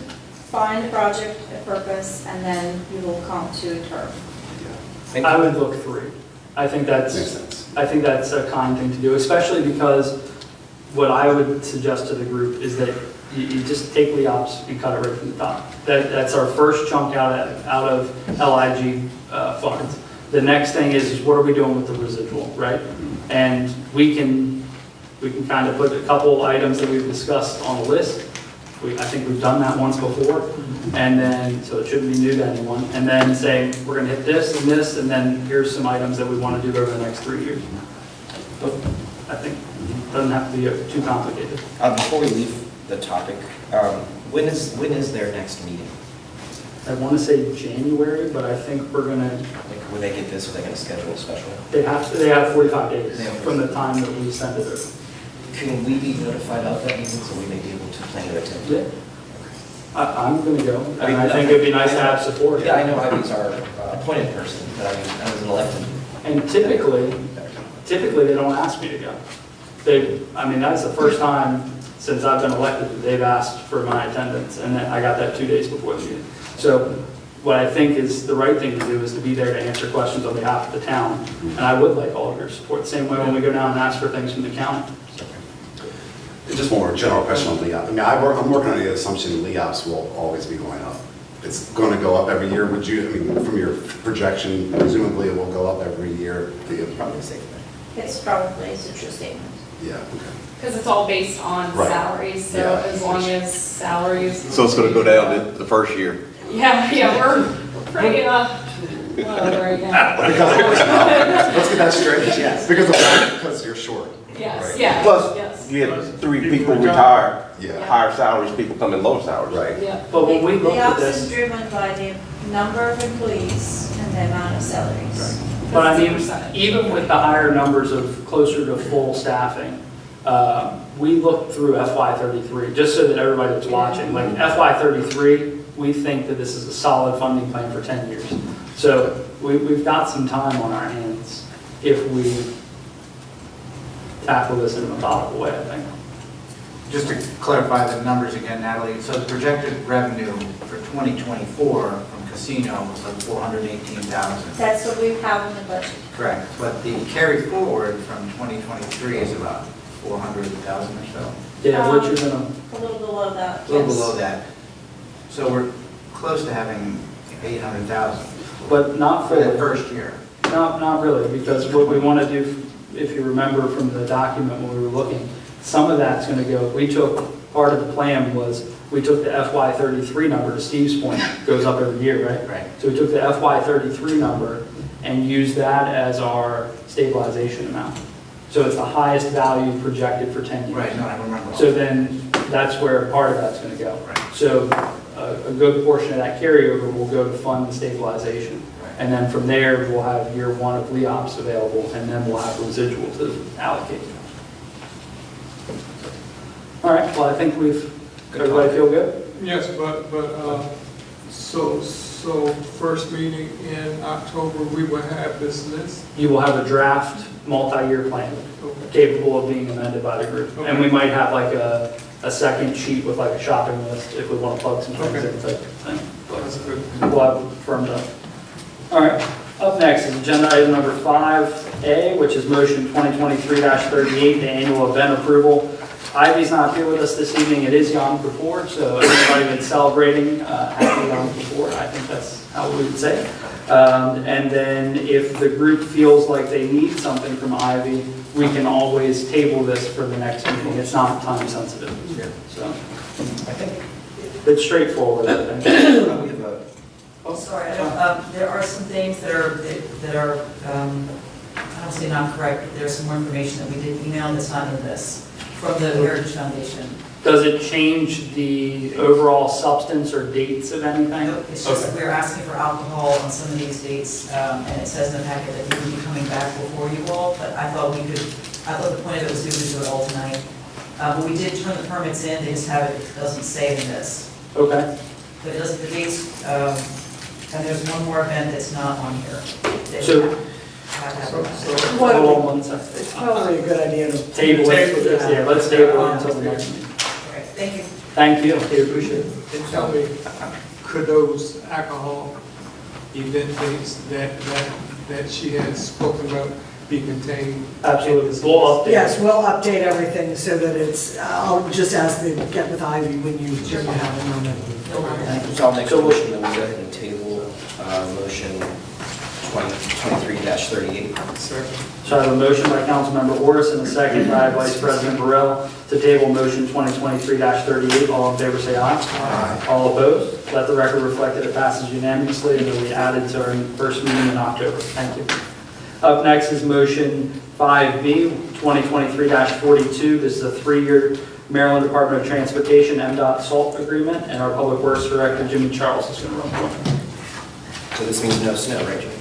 find a project, a purpose, and then you will come to a term. I would look 3. I think Makes that's sense. a kind thing to do, especially because what I would suggest to the group is that you just take LEOPS and cut it right from the top. That's our first chunk out of LIG funds. The next thing is what are we doing with the residual, right? And we can kind of put a couple items that we've discussed on the list. I think we've done that once before, and then, so it shouldn't be new to anyone, and then say, we're gonna hit this and this, and then here's some items that we wanna do over the next 3 years. But I think it doesn't have to be too complicated. Before we leave the topic, when is their next meeting? I wanna say January, but I think we're gonna, Like, will they get this, are they gonna schedule a special? they have 45 days They have from the time that we send it over. Can we be notified of that meeting so we may be able to plan to attend? Yeah. I'm gonna go, and I think it'd be nice to have support. Yeah, I know Ivy's our appointed person, but I mean, I was an elected. And typically, they don't ask me to go. That's the first time since I've been elected that they've asked for my attendance, and then I got that 2 days before the meeting. So what I think is the right thing to do is to be there to answer questions on behalf of the town, and I would like all of your support. The same way when we go down and ask for things from the county. Just one more general question on LEOP. I'm working on the assumption LEOPS will always be going up. It's going to go up every year. From your projection, presumably it will go up every year. Probably safe. It's probably a true statement. Yeah, okay. Because it's all based on Right. salaries, so Yeah. as long as salaries. So it's going to go down the first year. Yeah, we're pretty, low right now. Let's get that straight. Yes. Because you're short. Yes, Right. yes, Plus, yes. you had 3 people retire, Yeah. higher salaries, people come in low salaries. Right. Yeah. But when we The looked at ops is this, driven by the number of employees and the amount of salaries. but I mean, Percentage. even with the higher numbers of closer to full staffing, we looked through FY '33, just so that everybody that's watching, like FY '33, we think that this is a solid funding plan for 10 years. So we've got some time on our hands if we tackle this in a methodical way, I think. Just to clarify the numbers again, Natalie, so the projected revenue for 2024 from casino was like 418,000. That's what we have in the budget. Correct, but the carry forward from 2023 is about 400,000 or so, Yeah, what you're gonna, A little below that, a little yes. below that. So we're close to having 800,000 but not for the fully. first year. Not really, because what we want to do, if you remember from the document when we were looking, some of that's going to go, part of the plan was, we took the FY '33 number, to Steve's point, goes up every year, right? Right. So we took the FY '33 number and used that as our stabilization amount. So it's the highest value projected for 10 years. Right, no, I remember. So then, that's where part of that's going to go. Right. So a good portion of that carryover will go to fund the stabilization. Right. And then from there, we'll have year 1 of LEOPS available, and then we'll have residual to allocate. All right, well, I think everybody feel good? Yes, so first meeting in October, we will have this list. You will have a draft multi-year plan capable of being amended by the group. And we might have like a second sheet with like a shopping list if we want to plug some things in type of thing. That's good. We'll have it firmed up. All right, Up next is agenda item number 5A, which is motion 2023-38, the annual event approval. Ivy's not here with us this evening. It is Yom Kippur, so everybody that's celebrating, happy Yom Kippur. I think that's how we would say it. And then if the group feels like they need something from Ivy, we can always table this for the next meeting. It's not time sensitive. So I think it's straightforward, I think. We have a Oh, sorry, there are some things that are, I don't say not correct, but there's some more information that we did email that's not in this, from the Heritage Foundation. Does it change the overall substance or dates of anything? Nope, it's just that we're asking for alcohol on some of these dates, and it says in the packet that we would be coming back before you all, but I thought the point of it was we would do it all tonight. But we did turn the permits in, they just have it doesn't say in this. Okay. But it doesn't, the dates, and there's one more event that's not on here. So- Hold on one second. It's probably a good idea to. Table it for this, yeah, let's table it until the next meeting. Okay, thank you. Thank you, we appreciate it. And tell me, could those alcohol event dates that she has spoken about be contained? Absolutely, we'll update. Yes, we'll update everything so that it's, I'll just ask them to get with Ivy when you have a moment. So I'll make a motion that we go ahead and table motion 2023-38. So I have a motion by Councilmember Orris and a second by Vice President Burrell to table motion 2023-38. All in favor, say aye. Aye. All opposed? Let the record reflect that it passes unanimously and that we added to our first meeting in October. Thank you. Up next is motion 5B, 2023-42. This is a 3-year Maryland Department of Transportation MDOT SALT agreement, and our Public Works Director, Jimmy Charles, is going to run for it. So this means no snow, right, Jimmy?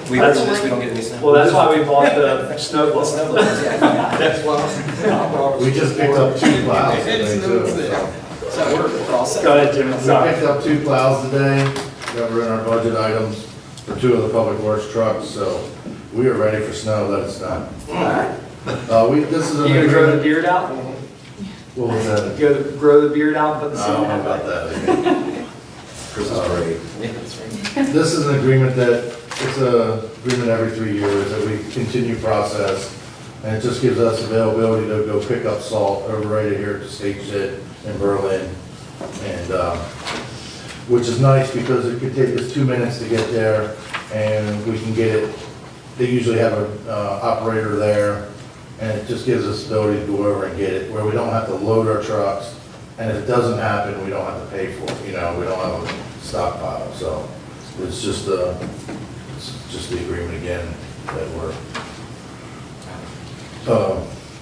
We heard this, we don't get any snow? Well, that's why we bought the snow blower. Snow blowers, yeah. That's why. We just picked up 2 plows today, too. So we're all set. Go ahead, Jimmy, We sorry. picked up 2 plows today that were in our budget items for 2 of the public works trucks, so we are ready for snow, let it snow. This is You an gonna grow the agreement. beard out? What was that? You gonna grow the beard out and put the I seed don't know in? about that. Chris is great. Yeah, that's right. This is an agreement that, it's a agreement every 3 years that we continue process, and it just gives us availability to go pick up salt over right here at the state shed in Berlin. And, which is nice because it could take us 2 minutes to get there, and we can get it, they usually have an operator there, and it just gives us the ability to go over and get it, where we don't have to load our trucks, and if it doesn't happen, we don't have to pay for it, we don't have a stockpile, so it's just the agreement again that we're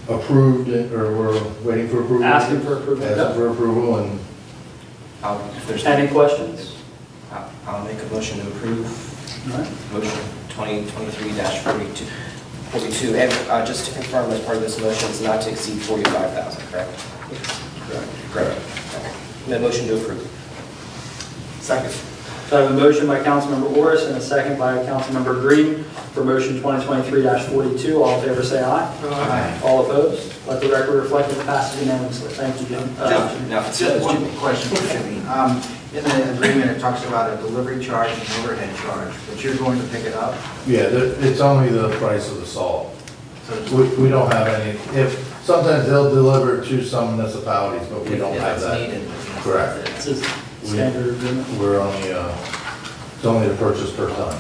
approved, or we're waiting for approval. Asking for approval. Asking for approval, and If there's Any questions? I'll make a motion to approve All right. motion 2023-42. And just to confirm, as part of this motion, it's not to exceed 45,000, correct? Correct. Okay. Then motion to approve. second. So I have a motion by Councilmember Orris and a second by Councilmember Green for motion 2023-42. All in favor, say aye. Aye. All opposed? Let the record reflect that it passes unanimously. Thank you, Jim. Now, Just one question for Jimmy. In the agreement, it talks about a delivery charge and overhead charge, but you're going to pick it up? Yeah, it's only the price of the salt. So it's- We don't have any, sometimes they'll deliver to some municipalities, but we don't if have it's that. needed. Correct. It's a standard agreement. We're only, it's only the purchase per ton.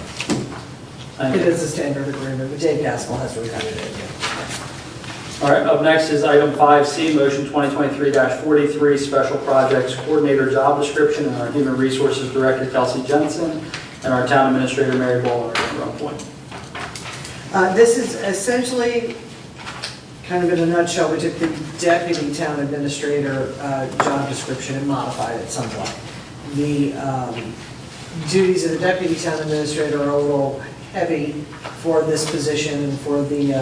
Thank It you. is a standard agreement, but Dave Gaskell has reviewed it. All right, up next is item 5C, motion 2023-43, Special Projects Coordinator Job Description, and our Human Resources Director, Kelsey Jensen, and our Town Administrator, Mary Bowler, are on point. This is essentially, kind of in a nutshell, we took the deputy town administrator job description and modified it somewhat. The duties of the deputy town administrator are a little heavy for this position and for the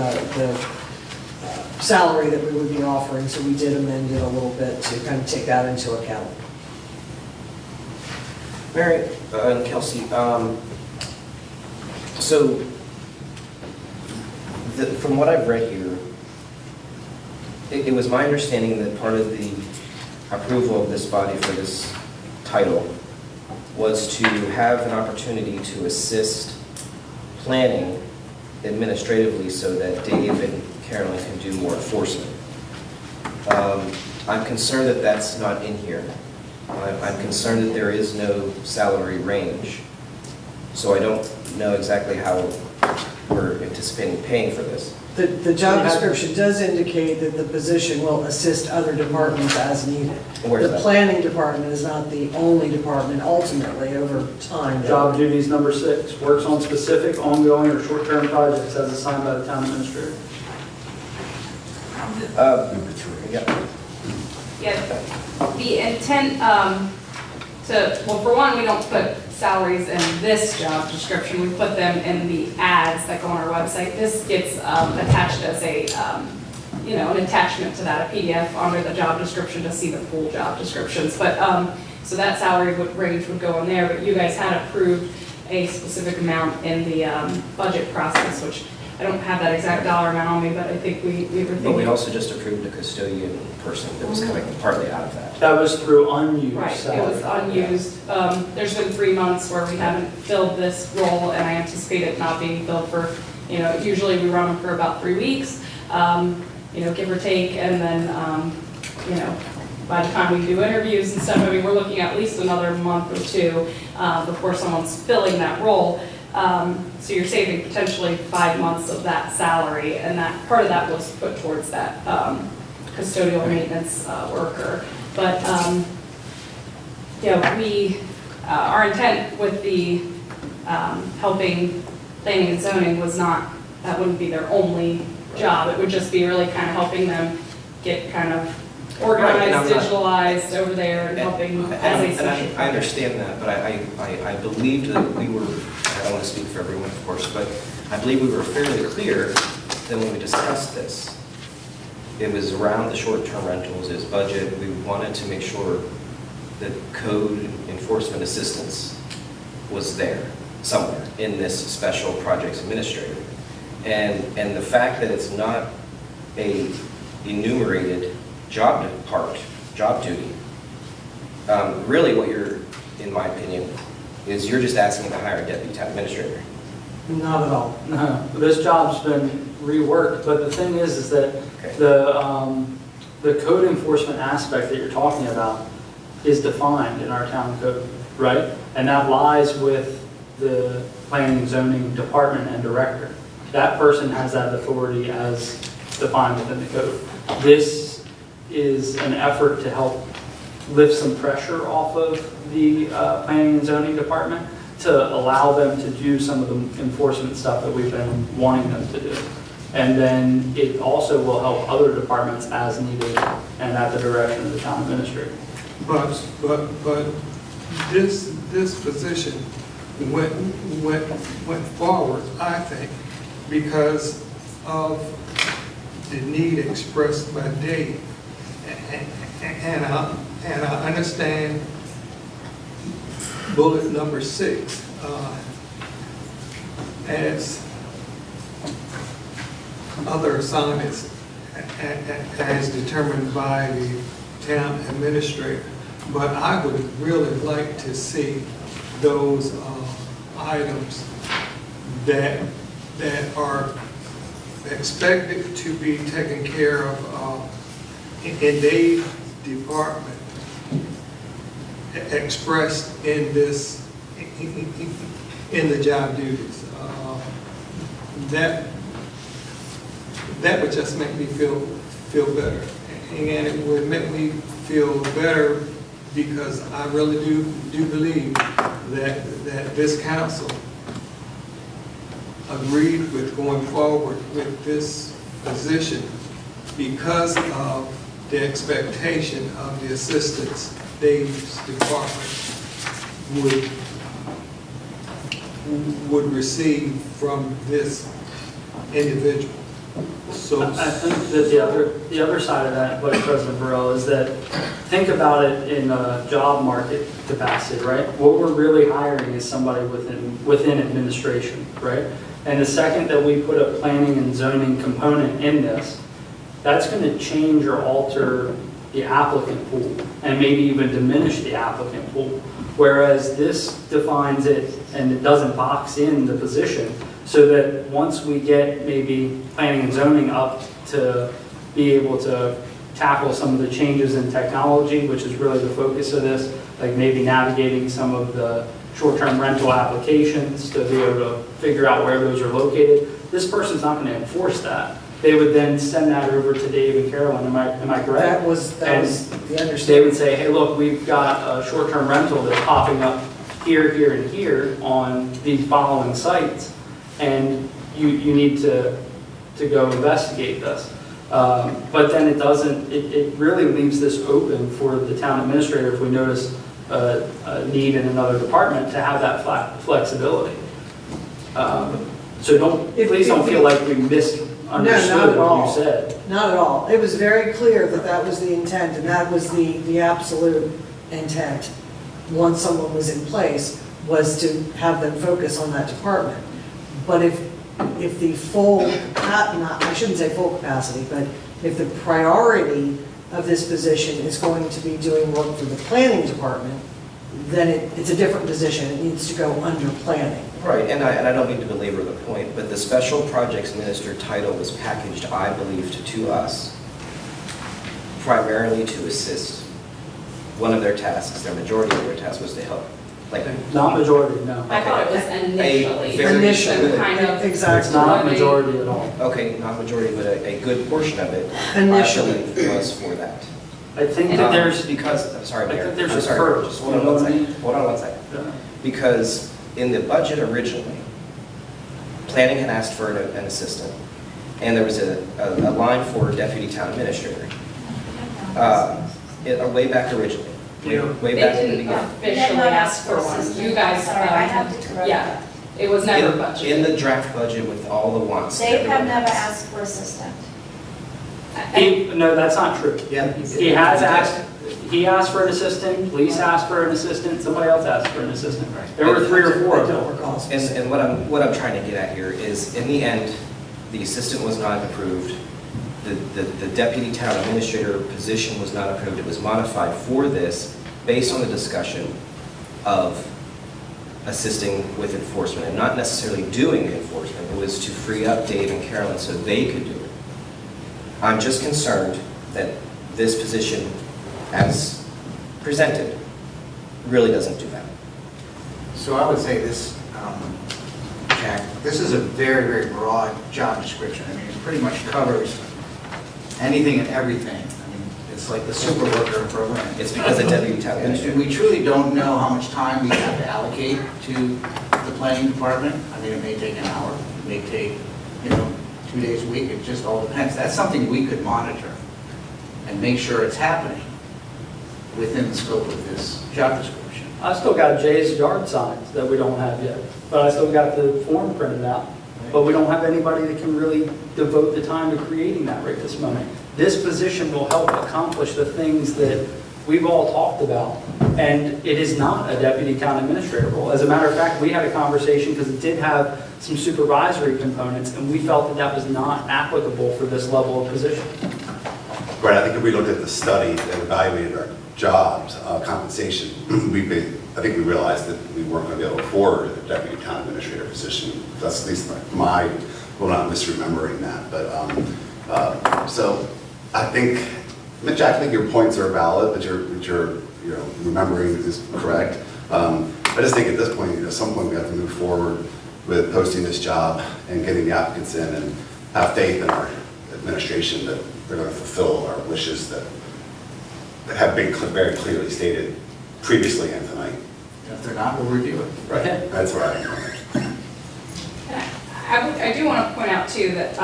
salary that we would be offering, so we did amend it a little bit to kind of take that into account. Mary? And Kelsey, so from what I've read here, it was my understanding that part of the approval of this body for this title was to have an opportunity to assist planning administratively so that Dave and Carolyn can do more enforcement. I'm concerned that that's not in here. I'm concerned that there is no salary range. So I don't know exactly how we're anticipating paying for this. The job description does indicate that the position will assist other departments as needed. Where's The that? planning department is not the only department ultimately over time. Job duties number 6, works on specific, ongoing, or short-term projects as assigned by the town administrator. Yeah. Yeah, the intent, well, for one, we don't put salaries in this job description, we put them in the ads that go on our website. This gets attached as a, an attachment to that, a PDF under the job description to see the full job descriptions. But, so that salary range would go in there, but you guys had approved a specific amount in the budget process, which I don't have that exact dollar amount on me, but I think we were thinking. But we also just approved a custodian person that was coming partly out of that. That was through unused Right, it salary. was unused. There's been 3 months where we haven't filled this role, and I anticipate it not being filled for, usually we run them for about 3 weeks, give or take, and then, by the time we do interviews and stuff, I mean, we're looking at least another month or 2 before someone's filling that role. So you're saving potentially 5 months of that salary, and that part of that was put towards that custodial maintenance worker. But our intent with the helping planning and zoning was not, that wouldn't be their only job. It would just be really kind of helping them get kind of organized, Right, and I'm not- digitalized over there and helping as a social. I understand that, but I believed that we were, I don't want to speak for everyone, of course, but I believe we were fairly clear that when we discussed this, it was around the short-term rentals, his budget. We wanted to make sure that code enforcement assistance was there somewhere in this special projects administrator. And the fact that it's not a enumerated job duty, really what you're, in my opinion, is you're just asking to hire a deputy town administrator. Not at all. No, this job's been reworked, but the thing is that Okay. the code enforcement aspect that you're talking about is defined in our town code, right? And that lies with the planning and zoning department and director. That person has that authority as defined within the code. This is an effort to help lift some pressure off of the planning and zoning department to allow them to do some of the enforcement stuff that we've been wanting them to do. And then it also will help other departments as needed and at the direction of the town administrator. But this position went forward, I think, because of the need expressed by Dave. And I understand bullet number 6 as other assignments as determined by the town administrator. But I would really like to see those items that are expected to be taken care of in Dave's department expressed in this, in the job duties. That would just make me feel better. And it would make me feel better because I really do believe that this council agreed with going forward with this position because of the expectation of the assistance Dave's department would receive from this individual. So I think that the other side of that, Vice President Burrell, is that think about it in a job market capacity, right? What we're really hiring is somebody within administration, right? And the second that we put a planning and zoning component in this, that's going to change or alter the applicant pool and maybe even diminish the applicant pool. Whereas this defines it and it doesn't box in the position, so that once we get maybe planning and zoning up to be able to tackle some of the changes in technology, which is really the focus of this, like maybe navigating some of the short-term rental applications to be able to figure out where those are located. This person's not going to enforce that. They would then send that over to Dave and Carolyn, am I correct? That was the They understanding. would say, hey, look, we've got a short-term rental that's popping up here, here, and here on these following sites, and you need to go investigate this. But then it really leaves this open for the town administrator, if we notice a need in another department, to have that flexibility. So please don't feel like we misunderstood what you said. Not at all. It was very clear that that was the intent, and that was the absolute intent, once someone was in place, was to have them focus on that department. But if the full, I shouldn't say full capacity, but if the priority of this position is going to be doing work for the planning department, then it's a different position. It needs to go under planning. Right, and I don't mean to belabor the point, but the special projects minister title was packaged, I believe, to us primarily to assist. One of their tasks, their majority of their task was to help. Like, Not majority, no. I thought it was initially. Initially, So kind of. exactly. It's not majority at all. okay, not majority, but a good portion of it, Initially. I believe, was for that. I think that there's, Because, I'm sorry, I think Mayor. there's I'm a sorry, curve, just you hold on know one what I second. mean? Hold on one second. Because in the budget originally, planning had asked for an assistant, and there was a line for deputy town administrator. Way back originally, way They back in the didn't beginning. officially ask for one. You guys, Sorry, I have to correct yeah, that. it was never In budgeted. the draft budget with all the wants. They have everyone never has. asked for assistant. no, that's not true. Yeah. He has asked, he asked for an assistant, police asked for an assistant, somebody else asked for an assistant. There were 3 or 4 of I don't them. recall. And what I'm trying to get at here is, in the end, the assistant was not approved. The deputy town administrator position was not approved. It was modified for this based on the discussion of assisting with enforcement and not necessarily doing the enforcement. It was to free up Dave and Carolyn so they could do it. I'm just concerned that this position, as presented, really doesn't do that. So I would say this, Jack, this is a very, very broad job description. I mean, it pretty much covers anything and everything. I mean, it's like the super worker in Berlin. It's because the deputy town And administrator. we truly don't know how much time we have to allocate to the planning department. I mean, it may take an hour, it may take, 2 days a week, it just all depends. That's something we could monitor and make sure it's happening within the scope of this job description. I still got Jay's yard signs that we don't have yet, but I still got the form printed out. But we don't have anybody that can really devote the time to creating that right this moment. This position will help accomplish the things that we've all talked about, and it is not a deputy town administrator role. As a matter of fact, we had a conversation because it did have some supervisory components, and we felt that that was not applicable for this level of position. Right, I think if we looked at the study and evaluated our jobs, compensation, I think we realized that we weren't going to be able to afford a deputy town administrator position. That's at least my, well, not misremembering that, but, so I think, Jack, I think your points are valid, but you're remembering is correct. I just think at this point, at some point, we have to move forward with posting this job and getting the applicants in, and have faith in our administration that they're going to fulfill our wishes that have been very clearly stated previously and tonight. If they're not, we'll review it. Right, that's where I am. I do want to point out too that,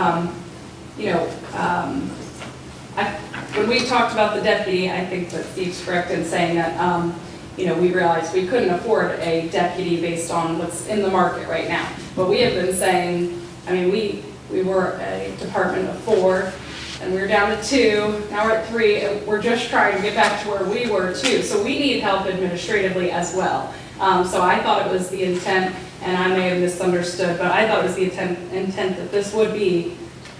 when we talked about the deputy, I think that Steve's correct in saying that, we realized we couldn't afford a deputy based on what's in the market right now. But we have been saying, we were a department of 4, and we were down to 2, now we're at 3, and we're just trying to get back to where we were too. So we need help administratively as well. So I thought it was the intent, and I may have misunderstood, but I thought it was the intent that this would be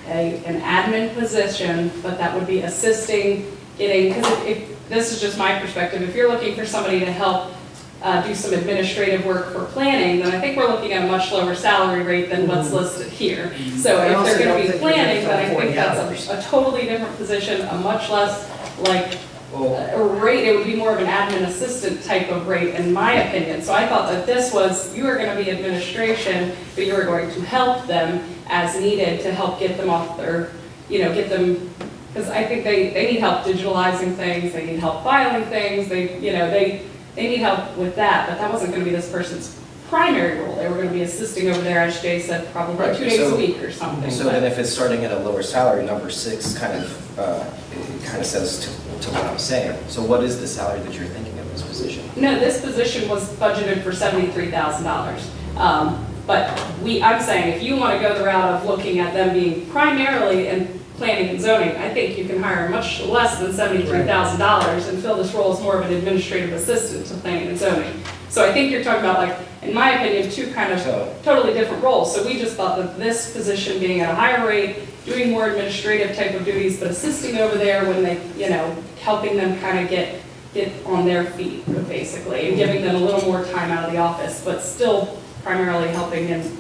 an admin position, but that would be assisting getting, because if this is just my perspective, if you're looking for somebody to help do some administrative work for planning, then I think we're looking at a much lower salary rate than what's listed here. So I if also they're don't gonna be think you're gonna planning, then I fill think 40 that's a totally different position, a much less like Well, a rate, it would be more of an admin assistant type of rate, in my opinion. So I thought that this was, you are gonna be administration, but you are going to help them as needed to help get them off their, get them, because I think they need help digitalizing things, they need help filing things, they need help with that, but that wasn't gonna be this person's primary role. They were gonna be assisting over there, as Jay said, probably Right, 2 days a so- week or something. So but- then if it's starting at a lower salary, number 6 it kind of says to what I'm saying. So what is the salary that you're thinking of this position? No, this position was budgeted for $73,000. But I'm saying, if you want to go the route of looking at them being primarily in planning and zoning, I think you can hire much less than $73,000 and fill this role as more of an administrative assistant to planning and zoning. So I think you're talking about, like, in my opinion, 2 kind of So- totally different roles. So we just thought that this position being at a higher rate, doing more administrative type of duties, but assisting over there when they, helping them kind of get on their feet, basically, and giving them a little more time out of the office, but still primarily helping in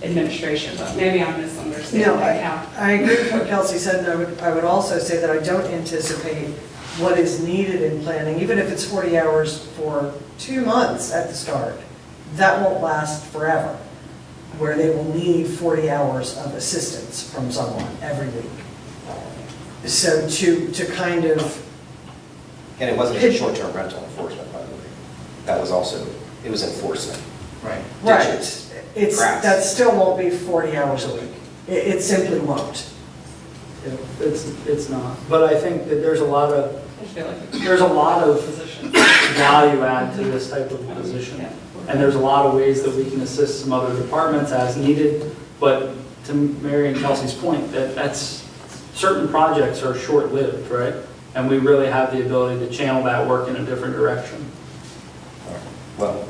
administration, but maybe I'm misunderstanding No, that now. I agree with what Kelsey said, and I would also say that I don't anticipate what is needed in planning, even if it's 40 hours for 2 months at the start, that won't last forever, where they will need 40 hours of assistance from someone every week. So to kind of, And it wasn't a short-term rental enforcement, by the way. That was also, it was enforcement. Right. right, Ditches, grass. that still won't be 40 hours a week. It simply won't. It's not. But I think that there's a lot of I just feel like position value add to this type of position. And there's a lot of ways that we can assist some other departments as needed. But to Mary and Kelsey's point, that's certain projects are short-lived, right? And we really have the ability to channel that work in a different direction. Well,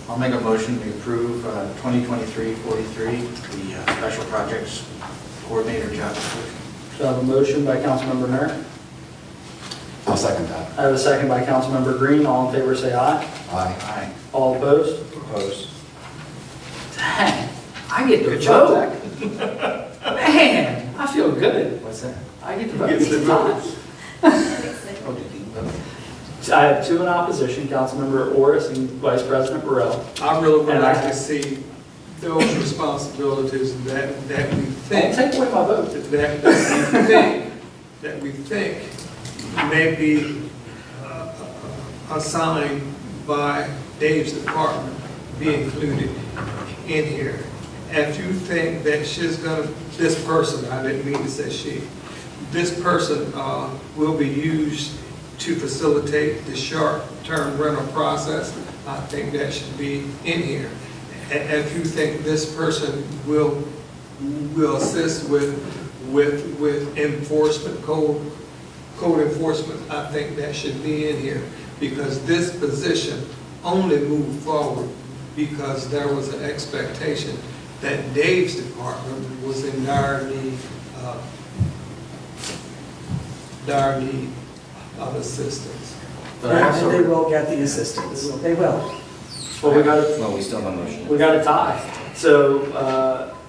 I'll make a motion, we approve 2023-43, the special projects coordinator job description. So I have a motion by Councilmember Nair. I'll second that. I have a second by Councilmember Green. All in favor, say aye. Aye. Aye. All opposed? opposed. Dang, I get to Good job, vote. Zach. Man, I feel good. What's that? I get to vote. Gets to vote. Oh, did you vote? I have 2 in opposition, Councilmember Orris and Vice President Burrell. I really would And like I- to see those responsibilities that we Don't think, take away my vote. that we think may be assigned by Dave's department be included in here. If you think that this person, I didn't mean to say she, this person will be used to facilitate the short-term rental process, I think that should be in here. If you think this person will assist with enforcement, code enforcement, I think that should be in here. Because this position only moved forward because there was an expectation that Dave's department was in dire need of assistance. But I also- And they will get the assistance. They will. Well, we got a We still have a motion. tie. So,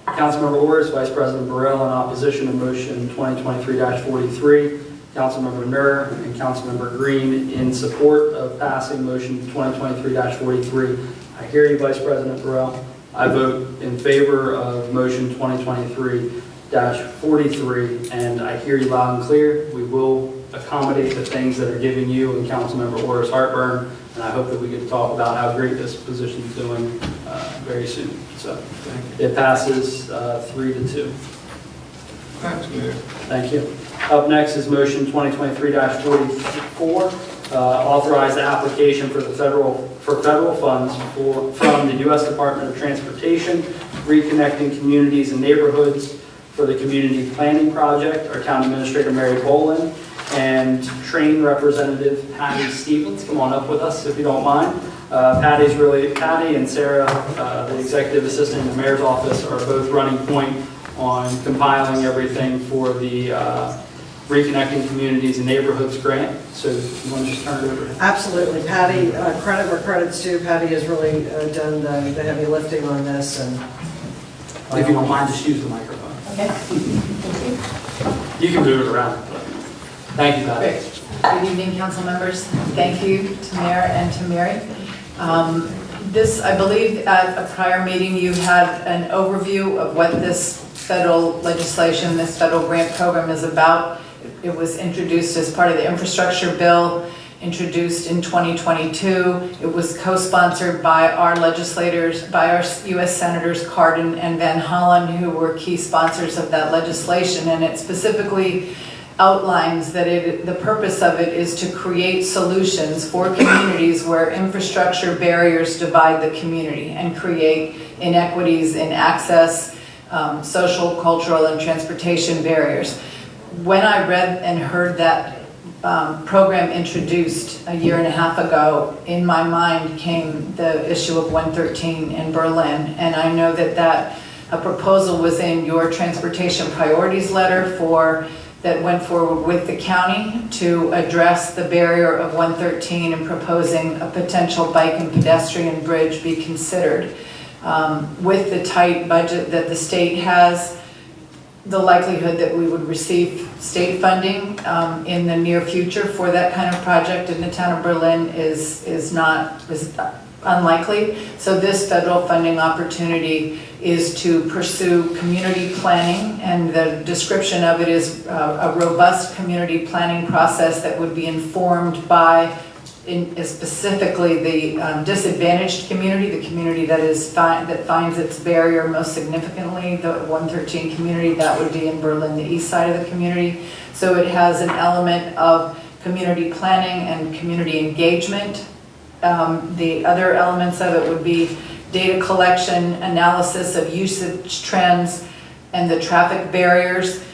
Councilmember Orris, Vice President Burrell in opposition to motion 2023-43. Councilmember Nur and Councilmember Green in support of passing motion 2023-43. I hear you, Vice President Burrell. I vote in favor of motion 2023-43, and I hear you loud and clear. We will accommodate the things that are giving you and Councilmember Orris heartburn, and I hope that we get to talk about how great this position is doing very soon. So it passes 3-2. Thanks, Mayor. Thank you. Up next is motion 2023-44, authorize the application for federal funds from the U.S. Department of Transportation, reconnecting communities and neighborhoods for the community planning project. Our town administrator, Mary Boland, and train representative Patty Stevens. Come on up with us if you don't mind. Patty and Sarah, the executive assistant in the mayor's office, are both running point on compiling everything for the Reconnecting Communities and Neighborhoods Grant. So you want to just turn it over to him? Absolutely. Patty, credit where credit's due. Patty has really done the heavy lifting on this, and If you don't mind, just use the microphone. Okay. You can move it around. But thank you, Patty. Good evening, council members. Thank you to Mayor and to Mary. This, I believe, at a prior meeting, you had an overview of what this federal legislation, this federal grant program is about. It was introduced as part of the infrastructure bill, introduced in 2022. It was co-sponsored by our legislators, by our U.S. Senators Cardin and Van Hollen, who were key sponsors of that legislation. And it specifically outlines that the purpose of it is to create solutions for communities where infrastructure barriers divide the community and create inequities in access, social, cultural, and transportation barriers. When I read and heard that program introduced a year and a half ago, in my mind came the issue of 113 in Berlin. And I know that a proposal was in your transportation priorities letter that went forward with the county to address the barrier of 113 and proposing a potential bike and pedestrian bridge be considered. With the tight budget that the state has, the likelihood that we would receive state funding in the near future for that kind of project in the town of Berlin is unlikely. So this federal funding opportunity is to pursue community planning, and the description of it is a robust community planning process that would be informed by specifically the disadvantaged community, the community that finds its barrier most significantly, the 113 community, that would be in Berlin, the east side of the community. So it has an element of community planning and community engagement. The other elements of it would be data collection, analysis of usage trends and the traffic barriers,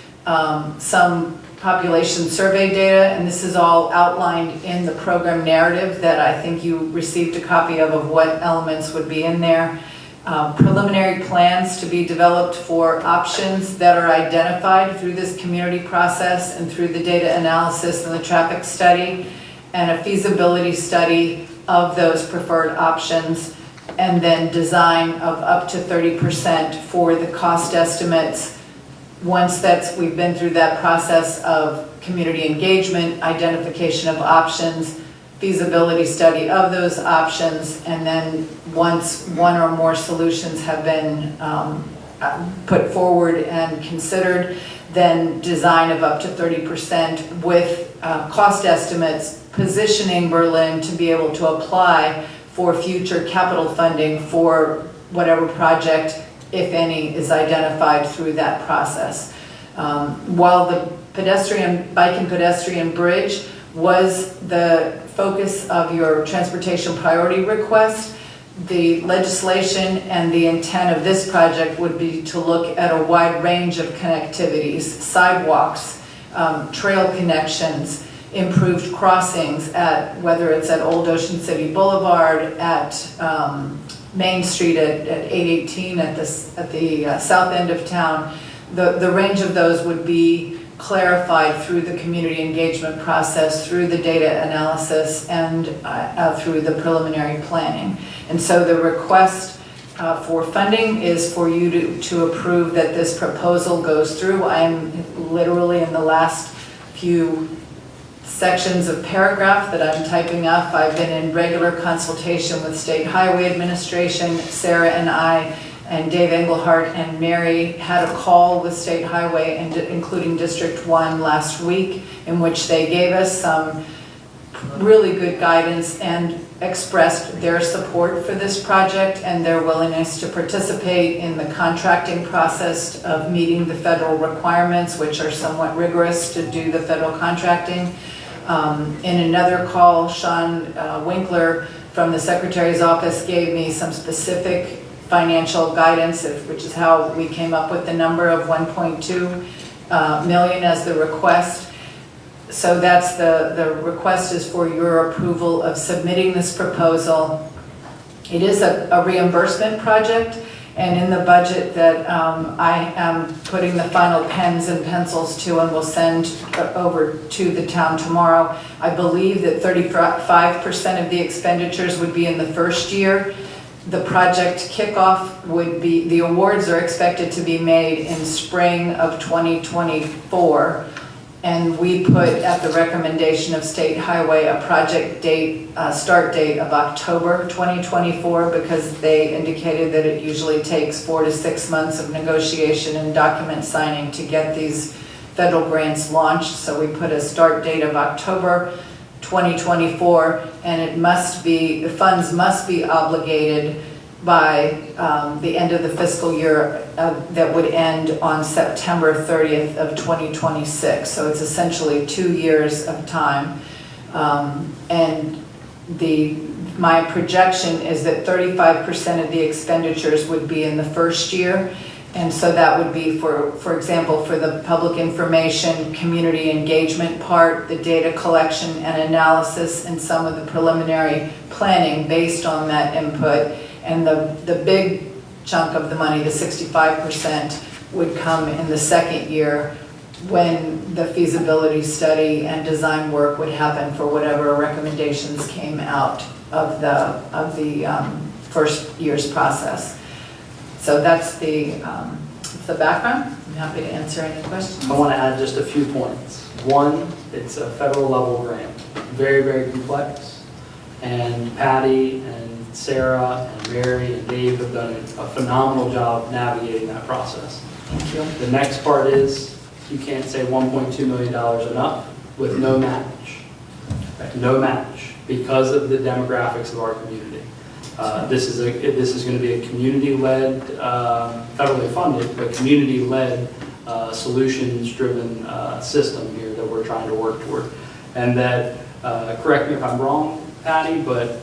some population survey data, and this is all outlined in the program narrative that I think you received a copy of what elements would be in there. Preliminary plans to be developed for options that are identified through this community process and through the data analysis and the traffic study, and a feasibility study of those preferred options, and then design of up to 30% for the cost estimates. Once we've been through that process of community engagement, identification of options, feasibility study of those options, and then once one or more solutions have been put forward and considered, then design of up to 30% with cost estimates, positioning Berlin to be able to apply for future capital funding for whatever project, if any, is identified through that process. While the bike and pedestrian bridge was the focus of your transportation priority request, the legislation and the intent of this project would be to look at a wide range of connectivities, sidewalks, trail connections, improved crossings at, whether it's at Old Ocean City Boulevard, at Main Street at 818 at the south end of town. The range of those would be clarified through the community engagement process, through the data analysis, and through the preliminary planning. And so the request for funding is for you to approve that this proposal goes through. I'm literally in the last few sections of paragraph that I'm typing up. I've been in regular consultation with State Highway Administration. Sarah and I and Dave Engelhardt and Mary had a call with State Highway, and including District 1 last week, in which they gave us some really good guidance and expressed their support for this project and their willingness to participate in the contracting process of meeting the federal requirements, which are somewhat rigorous to do the federal contracting. In another call, Sean Winkler from the Secretary's office gave me some specific financial guidance, which is how we came up with the number of 1.2 million as the request. So that's the request is for your approval of submitting this proposal. It is a reimbursement project, And in the budget that I am putting the final pens and pencils to and will send over to the town tomorrow, I believe that 35% of the expenditures would be in the first year. The project kickoff would be, the awards are expected to be made in spring of 2024. And we put at the recommendation of State Highway a project date, start date of October 2024 because they indicated that it usually takes 4 to 6 months of negotiation and document signing to get these federal grants launched. So we put a start date of October 2024, and it must be, the funds must be obligated by the end of the fiscal year that would end on September 30th of 2026. So it's essentially 2 years of time. And my projection is that 35% of the expenditures would be in the first year. And so that would be for example, for the public information, community engagement part, the data collection and analysis, and some of the preliminary planning based on that input. And the big chunk of the money, the 65%, would come in the second year when the feasibility study and design work would happen for whatever recommendations came out of the first year's process. So that's the background. I'm happy to answer any questions. I want to add just a few points. One, it's a federal level grant, very, very complex. And Patty and Sarah and Mary and Dave have done a phenomenal job navigating that process. Thank you. The next part is you can't say $1.2 million enough with no match. No match because of the demographics of our community. This is going to be a community-led, federally funded, but community-led, solutions-driven system here that we're trying to work toward. And that, correct me if I'm wrong, Patty, but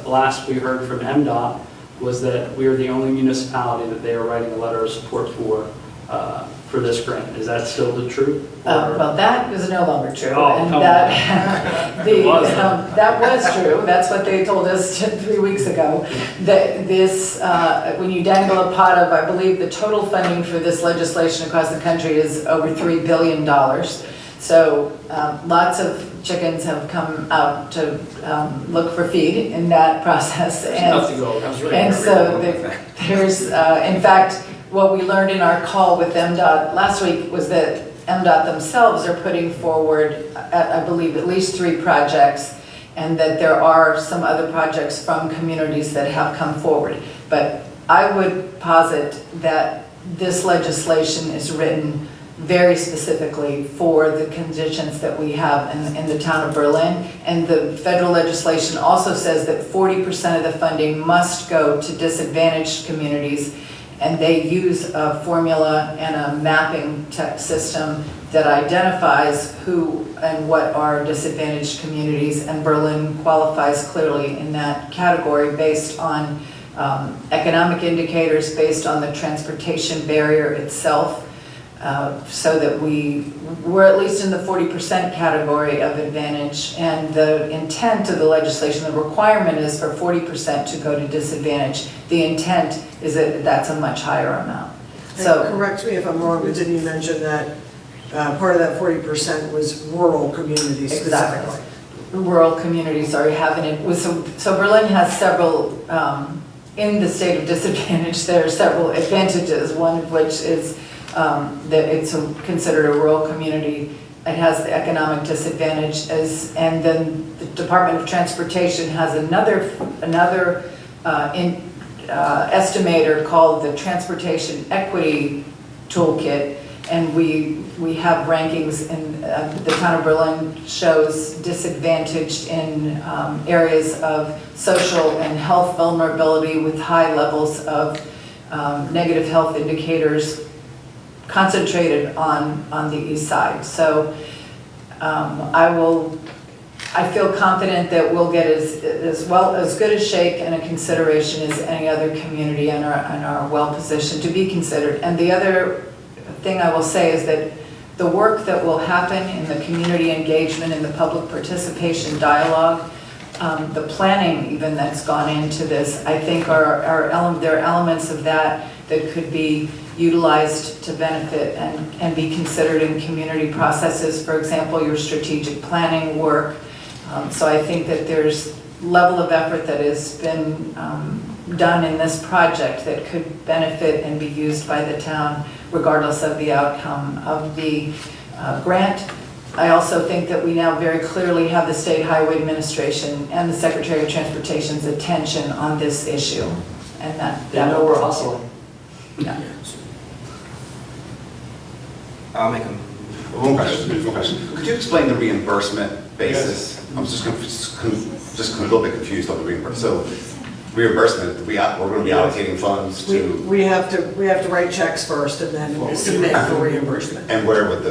the last we heard from MDOT was that we are the only municipality that they are writing a letter of support for this grant. Is that still the truth? Well, that is no longer true. Oh, And come that, that was true. That's what they told us 3 weeks ago. That this, when you dangle a pot of, I believe the total funding for this legislation across the country is over $3 billion. So lots of chickens have come out to look for feed in that process. And so there's, in fact, what we learned in our call with MDOT last week was that MDOT themselves are putting forward, I believe, at least 3 projects, and that there are some other projects from communities that have come forward. But I would posit that this legislation is written very specifically for the conditions that we have in the town of Berlin. And the federal legislation also says that 40% of the funding must go to disadvantaged communities. And they use a formula and a mapping system that identifies who and what are disadvantaged communities, and Berlin qualifies clearly in that category based on economic indicators, based on the transportation barrier itself, so that we're at least in the 40% category of advantage. And the intent of the legislation, the requirement is for 40% to go to disadvantage. The intent is that that's a much higher amount. So correct me if I'm wrong, but didn't you mention that part of that 40% was rural communities specifically? Exactly. Rural communities are having it. So Berlin has several, in the state of disadvantage, there are several advantages, one of which is that it's considered a rural community. It has the economic disadvantage, and then the Department of Transportation has another estimator called the Transportation Equity Toolkit, and we have rankings in the town of Berlin shows disadvantaged in areas of social and health vulnerability with high levels of negative health indicators concentrated on the east side. So I feel confident that we'll get as good a shake and a consideration as any other community and are well positioned to be considered. And the other thing I will say is that the work that will happen in the community engagement and the public participation dialogue the planning even that's gone into this, I think there are elements of that could be utilized to benefit and be considered in community processes. For example, your strategic planning work. So I think that there's level of effort that has been done in this project that could benefit and be used by the town regardless of the outcome of the grant. I also think that we now very clearly have the State Highway Administration and the Secretary of Transportation's attention on this issue. And They know we're hustling. Yeah. I'll make them. One question. Could you explain the reimbursement basis? I'm just a little bit confused on the reimbursement. So reimbursement, we're going to be allocating funds to, We have to write checks first and then submit for reimbursement. and where would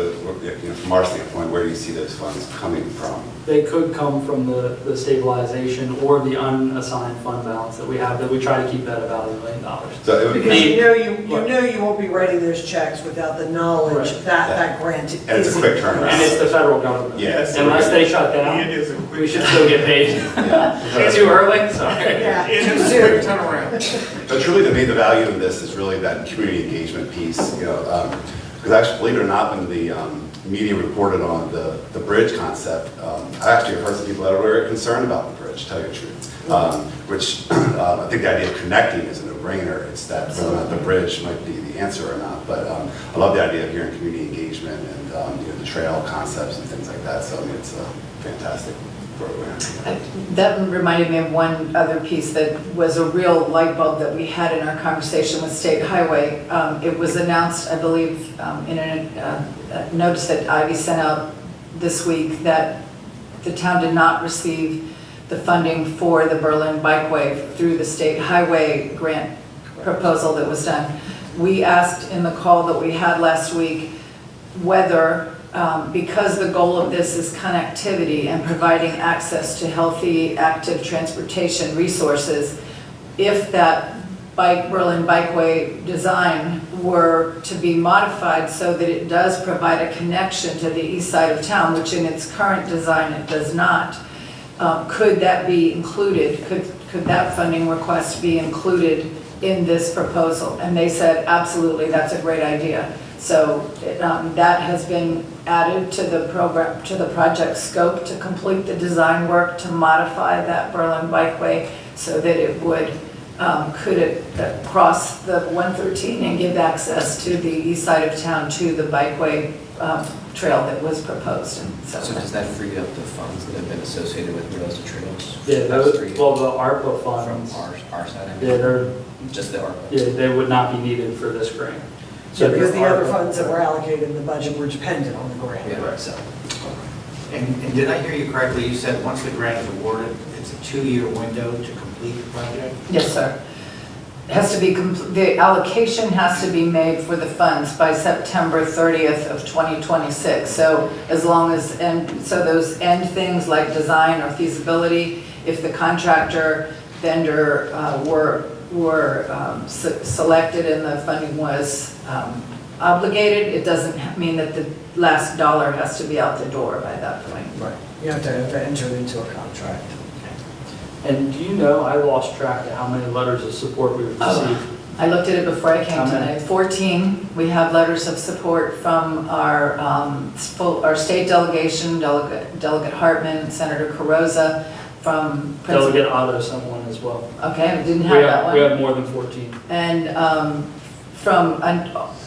from our standpoint, where do you see those funds coming from? They could come from the stabilization or the unassigned fund balance that we have, that we try to keep at about $1 million. So it would Because be, you know you won't be writing those checks without the knowledge Right. that grant is. and it's a quick turnaround. And it's the federal government. Yes. Unless they shut down, It is a quick. we should still get paid. Yeah. Too early, sorry. Yeah. It is a quick turnaround. But truly, to me, the value of this is really that community engagement piece, because actually, believe it or not, when the media reported on the bridge concept, I actually heard some people that are very concerned about the bridge, to tell you the truth. Which I think the idea of connecting is a no-brainer. It's that whether or not the bridge might be the answer or not. But I love the idea of hearing community engagement and the trail concepts and things like that. So I mean, it's a fantastic program. That reminded me of one other piece that was a real light bulb that we had in our conversation with State Highway. It was announced, I believe, in a notice that Ivy sent out this week that the town did not receive the funding for the Berlin Bikeway through the State Highway grant proposal that was done. We asked in the call that we had last week whether, because the goal of this is connectivity and providing access to healthy, active transportation resources, if that Berlin Bikeway design were to be modified so that it does provide a connection to the east side of town, which in its current design it does not, could that be included? Could that funding request be included in this proposal? And they said, absolutely, that's a great idea. So that has been added to the program, to the project scope to complete the design work to modify that Berlin Bikeway so that it would, could it cross the 113 and give access to the east side of town to the bikeway trail that was proposed. And So does that free up the funds that have been associated with Rails to Trails? Yeah, That's free well, the ARPA from funds, our side, I mean? yeah, they're, Just the ARPA? yeah, they would not be needed for this grant. So because the other ARPA funds that were allocated in the budget were dependent on the grant. Yeah. So. And did I hear you correctly? You said once the grant is awarded, it's a 2-year window to complete the project? yes, sir. It has to be, the allocation has to be made for the funds by September 30th of 2026. So as long as, and so those end things like design or feasibility, if the contractor vendor were selected and the funding was obligated, it doesn't mean that the last dollar has to be out the door by that point. Right. You have to enter into a contract. And do you know, I lost track of how many letters of support we've received. I looked at it before I came How many? tonight. 14. We have letters of support from our state delegation, Delegate Hartman, Senator Carrozza, from Principal. Delegate Otto sent one as well. Okay, I didn't have that one. We have more than 14. And from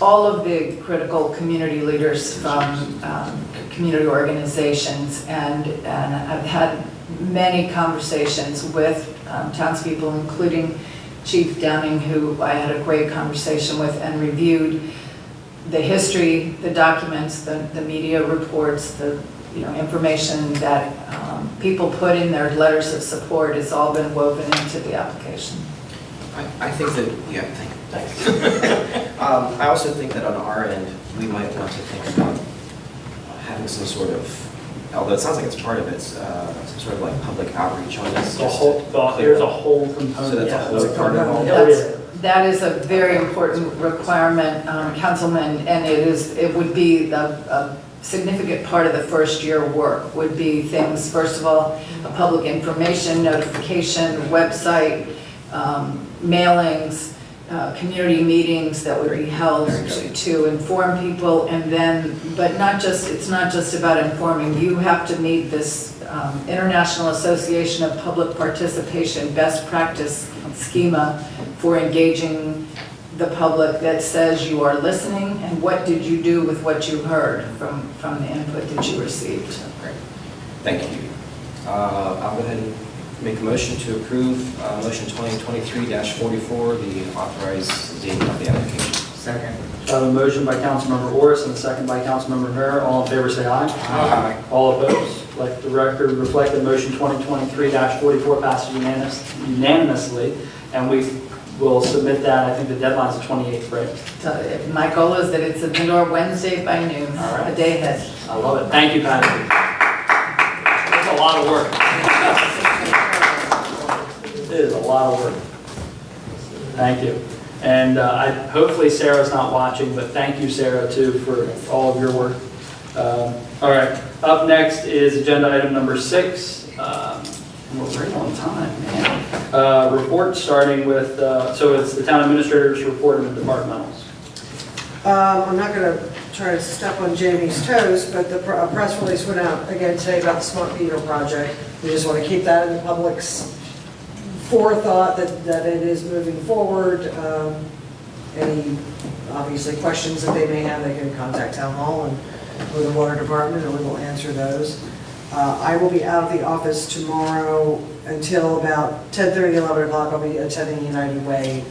all of the critical community leaders from community organizations, and I've had many conversations with townspeople, including Chief Downing, who I had a great conversation with and reviewed the history, the documents, the media reports, the information that people put in their letters of support. It's all been woven into the application. I think that, yeah, thanks. I also think that on our end, we might want to think about having some sort of, although it sounds like it's part of it, some sort of like public outreach on this. There's a whole component. So that's a whole part of all. That is a very important requirement, Councilman, and it would be a significant part of the first year work would be things, first of all, a public information notification, website, mailings, community meetings that would be held to inform people, and then, but not just, it's not just about informing. You have to meet this International Association of Public Participation best practice schema for engaging the public that says you are listening and what did you do with what you heard from the input that you received. Great. Thank you. I'll go ahead and make a motion to approve motion 2023-44, the authorized date of the application. Second. I have a motion by Councilmember Orris and a second by Councilmember Miller. All in favor, say aye. Aye. All opposed? Let the record reflect that motion 2023-44 passes unanimously, and we will submit that. I think the deadline's the 28th, right? So my goal is that it's at the door Wednesday by noon, All right. a day ahead. I love it. Thank you, Patty. It's a lot of work. It is a lot of work. Thank you. And hopefully Sarah's not watching, but thank you, Sarah, too, for all of your work. All right. Up next is agenda item number 6. We're right on time, man. Report starting with, so it's the town administrator's report and the departmentals. I'm not going to try to step on Jamie's toes, but the press release went out again today about the smart meter project. We just want to keep that in the public's forethought that it is moving forward. Any, obviously, questions that they may have, they can contact Town Hall and or the Water Department, and we will answer those. I will be out of the office tomorrow until about 10:30, 11 o'clock. I'll be attending United Way.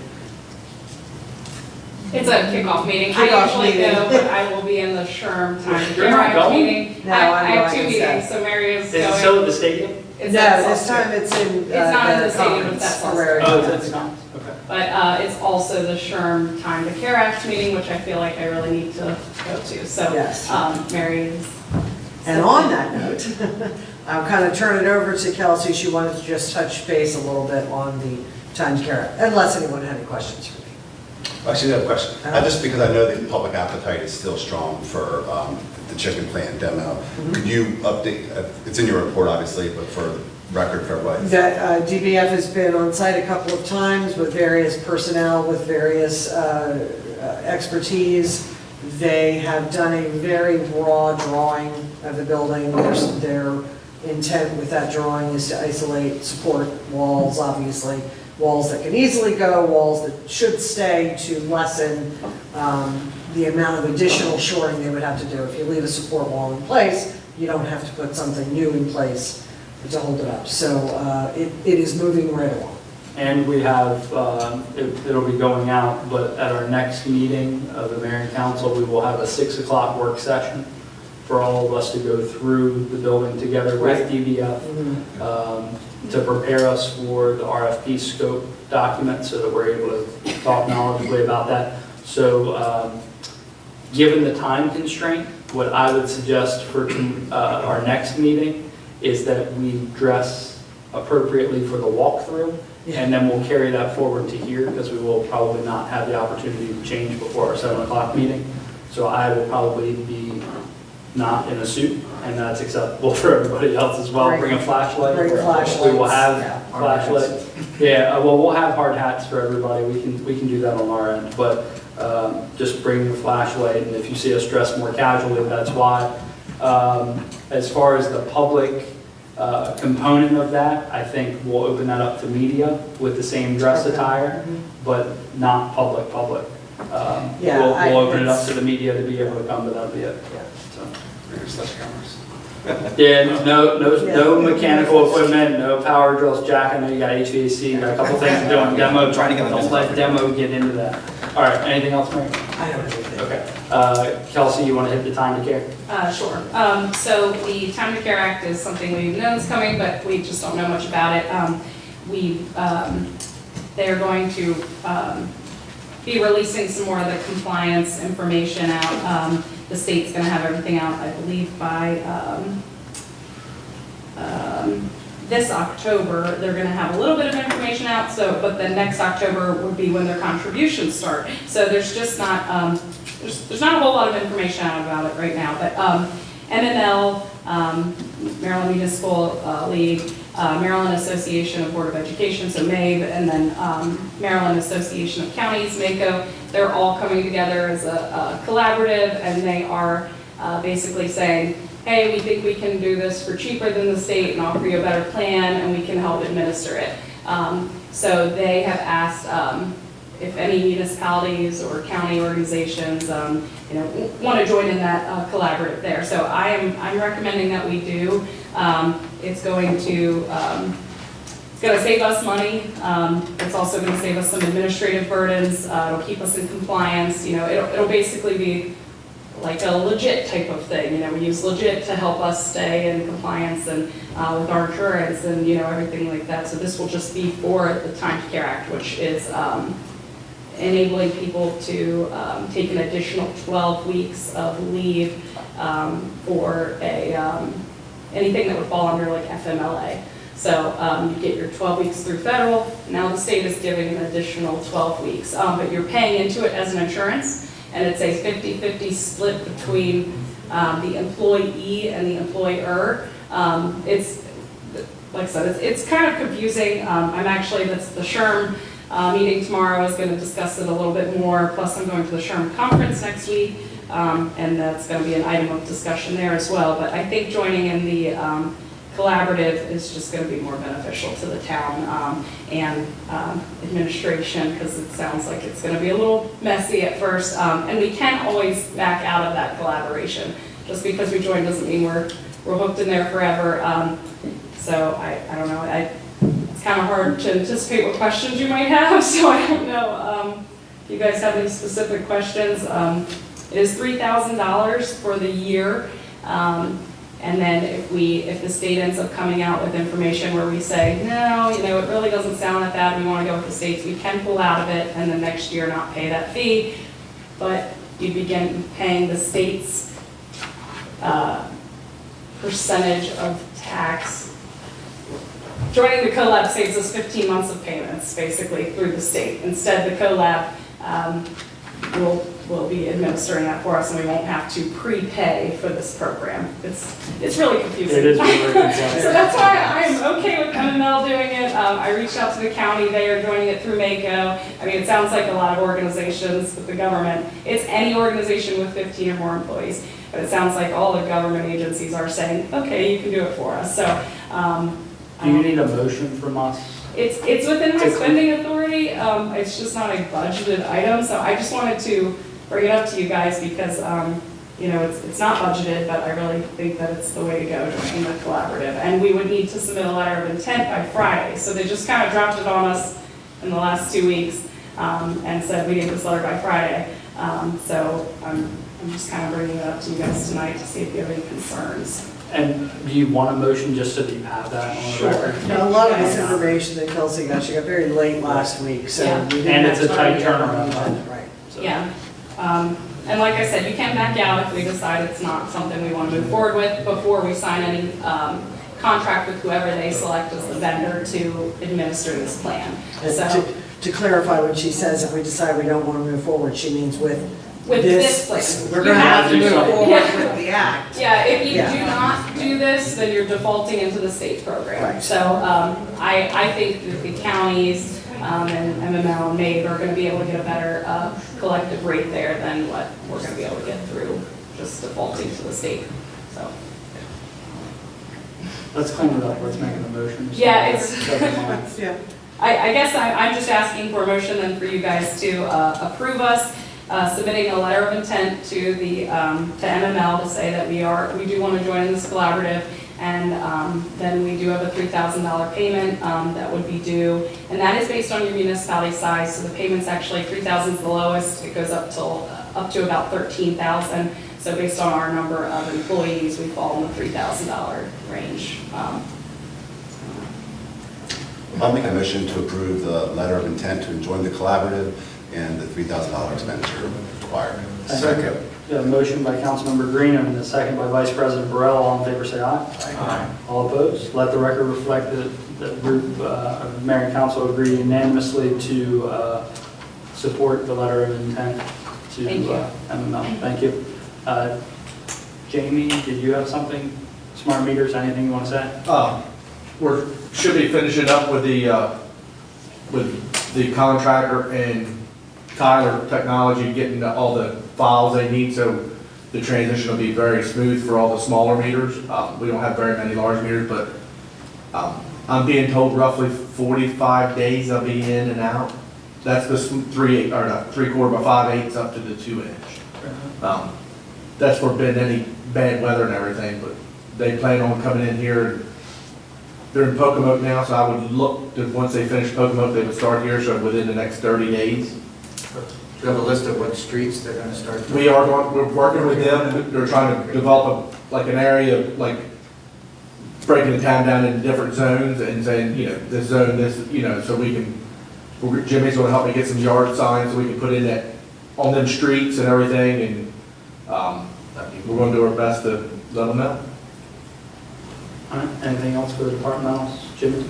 It's a kickoff meeting. Kickoff I usually meeting. go, but I will be in the SHRM time. You're not going? Meeting. No, I I'm have going 2 instead. meetings, so Mary is Is going. it still at the stadium? It's No, at this Salisbury. time it's in It's not in the stadium, conference, it's at Ferrari Oh, it's conference. not. Okay. But it's also the SHRM Time to Care Act meeting, which I feel like I really need to go to. So Yes. Mary is. And on that note, I'll kind of turn it over to Kelsey. She wanted to just touch base a little bit on the Time to Care, unless anyone had any questions for me. Actually, I have a question. Just because I know the public appetite is still strong for the chicken plant demo. Could you update, it's in your report obviously, but for the record for everybody. That DBF has been on site a couple of times with various personnel, with various expertise. They have done a very raw drawing of the building. Their intent with that drawing is to isolate support walls, obviously, walls that can easily go, walls that should stay, to lessen the amount of additional shoring they would have to do. If you leave a support wall in place, you don't have to put something new in place to hold it up. So it is moving right along. And we have, it'll be going out, but at our next meeting of the mayor and council, we will have a 6 o'clock work session for all of us to go through the building together with DBF to prepare us for the RFP scope document so that we're able to talk knowledgeably about that. So given the time constraint, what I would suggest for our next meeting is that we dress appropriately for the walkthrough. And then we'll carry that forward to here because we will probably not have the opportunity to change before our 7 o'clock meeting. So I will probably be not in a suit, and that's acceptable for everybody else as well. Bring a flashlight. Bring flashlights. We will have Yeah. flashlights. Yeah, well, we'll have hard hats for everybody. We can do that on our end, but just bring your flashlight. And if you see us dressed more casually, that's why. As far as the public component of that, I think we'll open that up to media with the same dress attire, but not public. Yeah, We'll open it up to the media to be able to come, but that'll be it. Yeah, no mechanical equipment, no power drills. Jack, I know you got HVAC, you got a couple things to do on demo. Trying to get Don't let demo get into that. All right, anything else, Mary? I don't know anything. Okay. Kelsey, you want to hit the time to care? Sure. So the Time to Care Act is something we've known is coming, but we just don't know much about it. They're going to be releasing some more of the compliance information out. The state's going to have everything out, I believe, by this October. They're going to have a little bit of information out, but then next October would be when their contributions start. So there's just not, there's not a whole lot of information out about it right now, but MML, Maryland Municipal League, Maryland Association of Board of Education, so MABE, and then Maryland Association of Counties, MACO, they're all coming together as a collaborative, and they are basically saying, hey, we think we can do this for cheaper than the state and offer you a better plan, and we can help administer it. So they have asked if any municipalities or county organizations, want to join in that collaborative there. So I'm recommending that we do. It's going to save us money. It's also going to save us some administrative burdens. It'll keep us in compliance. It'll basically be like a legit type of thing. We use legit to help us stay in compliance and with our insurance and everything like that. So this will just be for the Time to Care Act, which is enabling people to take an additional 12 weeks of leave for anything that would fall under like FMLA. So you get your 12 weeks through federal. Now the state is giving an additional 12 weeks, but you're paying into it as an insurance. And it's a 50-50 split between the employee and the employer. It's, like I said, it's kind of confusing. That's the SHRM meeting tomorrow is going to discuss it a little bit more. Plus I'm going to the SHRM conference next week, and that's going to be an item of discussion there as well. But I think joining in the collaborative is just going to be more beneficial to the town and administration, because it sounds like it's going to be a little messy at first, and we can always back out of that collaboration. Just because we join doesn't mean we're hooked in there forever. So I don't know. It's kind of hard to anticipate what questions you might have, so I don't know if you guys have any specific questions. It is $3,000 for the year. And then if the state ends up coming out with information where we say, no, it really doesn't sound that bad, we want to go with the states, we can pull out of it and then next year not pay that fee. But you begin paying the state's percentage of tax. Joining the CoLab saves us 15 months of payments, basically, through the state. Instead, the CoLab will be administering that for us, and we won't have to prepay for this program. It's really confusing. It is really confusing. So that's why I'm okay with MML doing it. I reached out to the county. They are joining it through MACO. It sounds like a lot of organizations with the government. It's any organization with 15 or more employees. But it sounds like all the government agencies are saying, okay, you can do it for us. So do you need a motion from us? It's within my spending authority. It's just not a budgeted item. So I just wanted to bring it up to you guys because, it's not budgeted, but I really think that it's the way to go in the collaborative. And we would need to submit a letter of intent by Friday. So they just kind of dropped it on us in the last 2 weeks and said we need this letter by Friday. So I'm just kind of bringing it up to you guys tonight to see if you have any concerns. And do you want a motion just so that you have that on the record? Now, a lot of this information that Kelsey got, she got very late last week, so. Yeah. we didn't And have it's a time tight to get it on the turnaround. agenda, Right. So- Yeah. And like I said, you can back out if we decide it's not something we want to move forward with before we sign any contract with whoever they select as the vendor to administer this plan. And So to clarify, when she says if we decide we don't want to move forward, she means with this plan. We're You going to have to move something. forward Yeah. with the act. Yeah, if you Yeah. do not do this, then you're defaulting into the state program. Right. So I think that the counties and MML and MABE are going to be able to get a better collective rate there than what we're going to be able to get through just defaulting to the state. So. Let's clean it up, let's make it a motion. Yeah, it's- Yeah. I guess I'm just asking for a motion then for you guys to approve us submitting a letter of intent to the to MML to say that we do want to join this collaborative, and then we do have a $3,000 payment that would be due, and that is based on your municipality size. So the payment's actually $3,000 is the lowest. It goes up to about $13,000. So based on our number of employees, we fall in the $3,000 range. I'll make a motion to approve the letter of intent to join the collaborative and the $3,000 expenditure required. Second. A motion by Councilmember Green and a second by Vice President Burrell. All in favor, say aye. Aye. All opposed? Let the record reflect that the group of mayor and council agree unanimously to support the letter of intent to Thank you. MML. Thank you. Jamie, did you have something? Smart meters, anything you want to say? Should be finishing up with the contractor and Tyler Technology, getting all the files they need, so the transition will be very smooth for all the smaller meters. We don't have very many large meters, but I'm being told roughly 45 days I'll be in and out. That's the 3/4 by 5/8 up to the 2-inch. That's forbidden any bad weather and everything, but they plan on coming in here. They're in Pocomoke now, so I would look to, once they finish Pocomoke, they would start here, so within the next 30 days. Do you have a list of what streets they're gonna start? We're working with them, they're trying to develop like an area, like breaking the town down into different zones and saying, this zone, this, so we can, Jimmy's gonna help me get some yard signs so we can put in that, on them streets and everything, and we're gonna do our best to let them know. All right, anything else for the departmentals? Jimmy?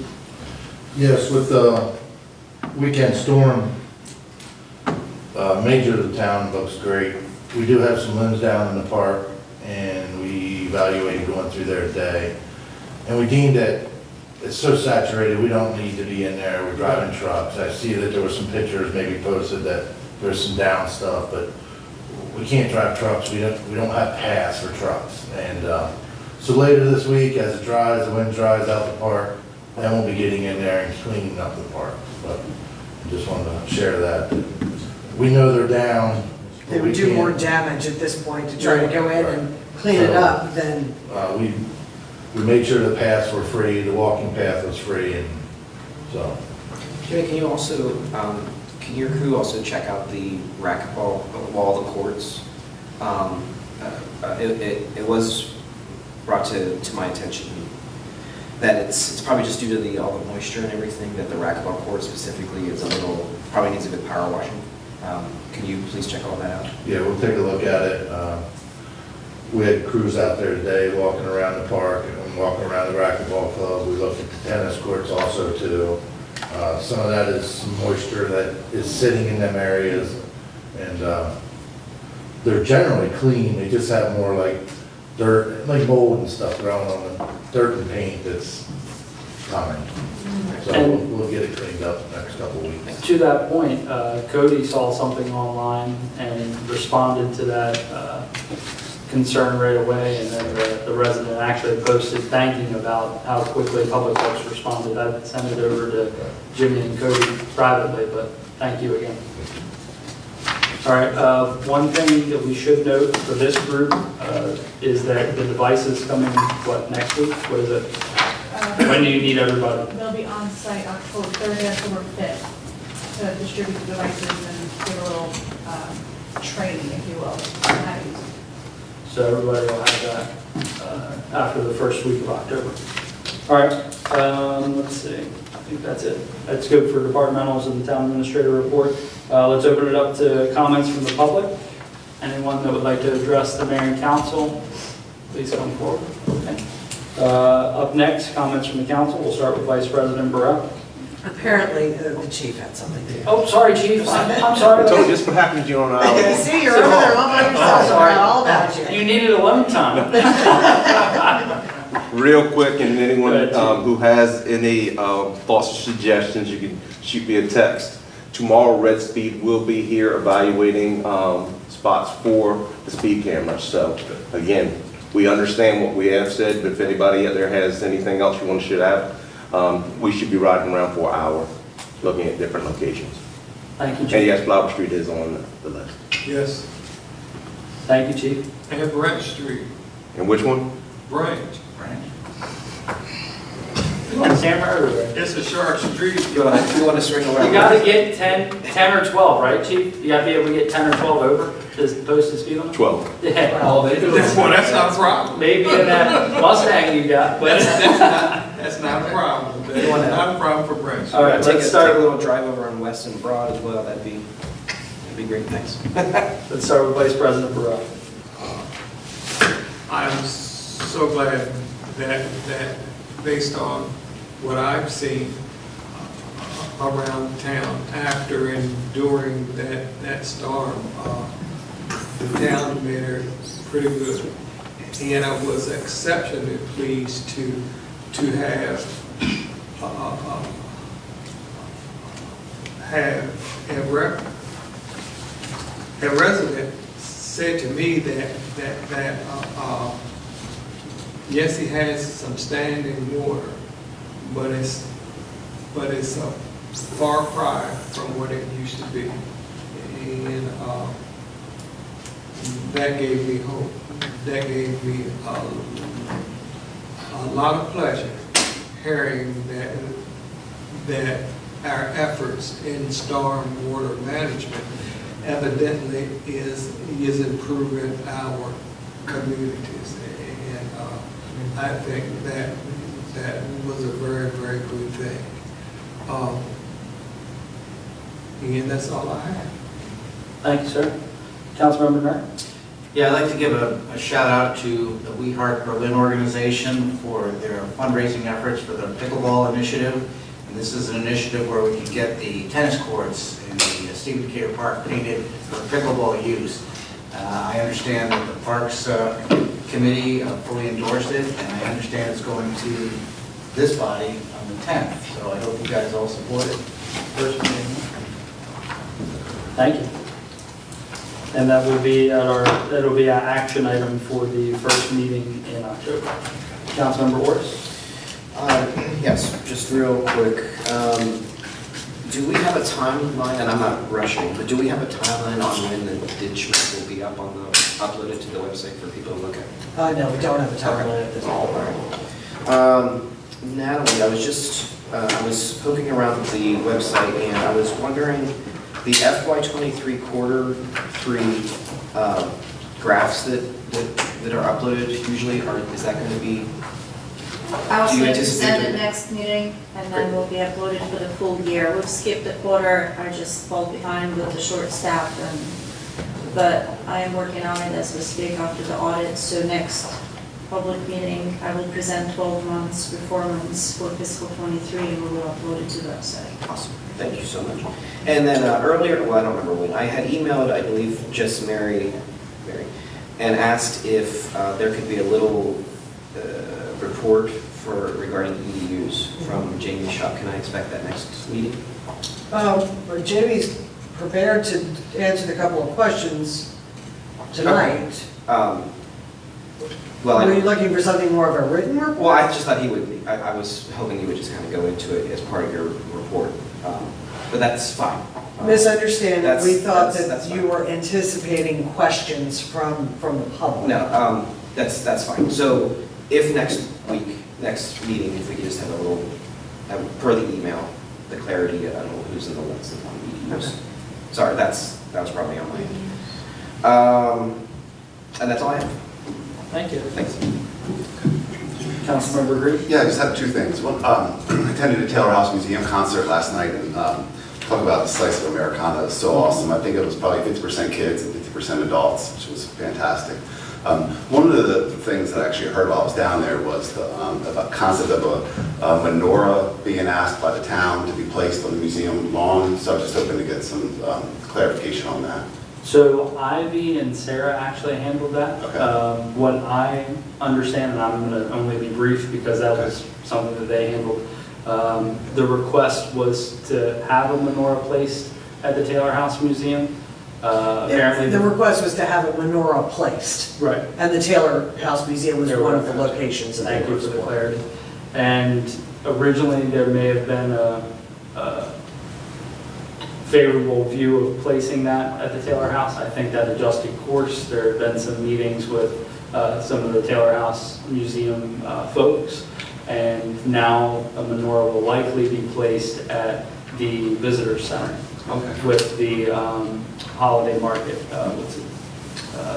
Yes, with the weekend storm, major of the town looks great. We do have some limbs down in the park, and we evaluated going through there today. And we deemed that it's so saturated, we don't need to be in there, we're driving trucks. I see that there were some pictures maybe posted that there's some down stuff, but we can't drive trucks, we don't have paths for trucks. And so later this week, as it dries, the wind dries out the park, then we'll be getting in there and cleaning up the park. But I just wanted to share that. We know they're down. They would do more damage at this point to try to go in and clean it up than. We made sure the paths were free, the walking path was free, and so. Jimmy, can you also, can your crew also check out the racquetball wall, the courts? It was brought to my attention that it's probably just due to all the moisture and everything, that the racquetball court specifically is probably needs a good power washing. Can you please check all that out? Yeah, we'll take a look at it. We had crews out there today walking around the park and walking around the racquetball club. We looked at the tennis courts also too. Some of that is some moisture that is sitting in them areas, and they're generally clean. They just have more like dirt, like mold and stuff growing on them, dirt and paint that's common. So we'll get it cleaned up the next couple of weeks. To that point, Cody saw something online and responded to that concern right away, and then the resident actually posted thanking about how quickly Public Works responded. I'd send it over to Jimmy and Cody privately, but thank you again. All right, one thing that we should note for this group is that the device is coming, next week? What is it? When do you need everybody? They'll be on site October 3rd and October 5th to distribute the devices and give a little training, if you will, on how to use them. So everybody will have that after the first week of October. All right, let's see. I think that's it. That's good for departmentals and the town administrator report. Let's open it up to comments from the public. Anyone that would like to address the mayor and council, please come forward. Okay. Up next, comments from the council. We'll start with Vice President Burrell. Apparently, the chief had something to do. Oh, sorry, Chief. I'm sorry. I told you this what happened to you on our. See, you're over there all by yourself, so I forgot all about you. You needed alone time. Real quick, and anyone who has any thoughts or suggestions, you can shoot me a text. Tomorrow, Red Speed will be here evaluating spots for the speed cameras. So again, we understand what we have said, but if anybody out there has anything else you want to shoot out, we should be riding around for an hour looking at different locations. Thank you, Chief. And yes, Flower Street is on the list. Yes. Thank you, Chief. And Branch Street. And which one? Branch. You want to camera everywhere. It's a short street. You want to swing around? You got to get 10 or 12, right, Chief? You got to be able to get 10 or 12 over to post the speed limit? 12. Yeah. Well, That's not a problem. maybe in that Mustang you got, but. That's not a problem. That's not a problem for Branch. All right, Take let's a start. little drive over on West and Broad as well. That'd be great. Thanks. Let's start with Vice President Burrell. I am so glad that based on what I've seen around town after and during that storm, the town administrator pretty good. And I was exceptionally pleased to have a resident said to me that yes, he has some standing water, but it's a far cry from what it used to be. And that gave me hope. That gave me a lot of pleasure hearing that our efforts in storm water management evidently is improving our communities. And I think that was a very, very good thing. And that's all I have. Thank you, sir. Councilmember Nerd? Yeah, I'd like to give a shout out to the We Heart Berlin organization for their fundraising efforts for the pickleball initiative. And this is an initiative where we can get the tennis courts in the Stephen Decatur Park painted for pickleball use. I understand that the Parks Committee fully endorsed it, and I understand it's going to this body on the 10th. So I hope you guys all support it. Thank you. And that will be that'll be an action item for the first meeting in October. Councilmember Orris? Yes, just real quick. Do we have a timeline, and I'm not rushing, but do we have a timeline on when the ditch map will be uploaded to the website for people to look at? No, we don't have a timeline at this point. All right. Natalie, I was poking around with the website, and I was wondering, the FY23 quarter 3 graphs that are uploaded usually, is that going to be? I was Do you going to anticipate send doing it that? next meeting, and then will be uploaded for the full year. We've skipped a quarter, I just fall behind with the short staff, but I am working on it as we speak after the audit, so next public meeting, I will present 12 months performance for fiscal 23, and we will upload it to the website. Awesome, thank you so much. And then earlier, well, I don't remember when, I had emailed, I believe, just Mary, and asked if there could be a little report regarding EDUs from Jamie Shuck. Can I expect that next meeting? Jamie's prepared to answer the couple of questions tonight. Well, Were you looking for something more of a written report? Well, I just thought he would, I was hoping he would just kind of go into it as part of your report, but that's fine. Misunderstanding, we thought that's that you fine. were anticipating questions from the public. No, that's fine. So if next meeting, if we could just have a little, per the email, the clarity, I don't know who's in the list of EDUs. Okay. Sorry, that was probably on my end. And that's all I have. Thank you. Thanks. Councilmember Groot? Yeah, I just have two things. One, I attended the Taylor House Museum concert last night, and talk about the slice of Americana is so awesome. I think it was probably 50% kids and 50% adults, which was fantastic. One of the things that I actually heard while I was down there was the concept of a menorah being asked by the town to be placed on the museum lawn. So I was just hoping to get some clarification on that. So Ivy and Sarah actually handled that. Okay. What I understand, and I'm going to only be brief because that was something that they handled, the request was to have a menorah placed at the Taylor House Museum. Apparently, The request was to have a menorah placed. Right. And the Taylor House Museum was one of the locations that Thank they you were for the exploring. clarity. And originally, there may have been a favorable view of placing that at the Taylor House. I think that adjusted course. There have been some meetings with some of the Taylor House Museum folks, and now a menorah will likely be placed at the visitor center. Okay. With the holiday market,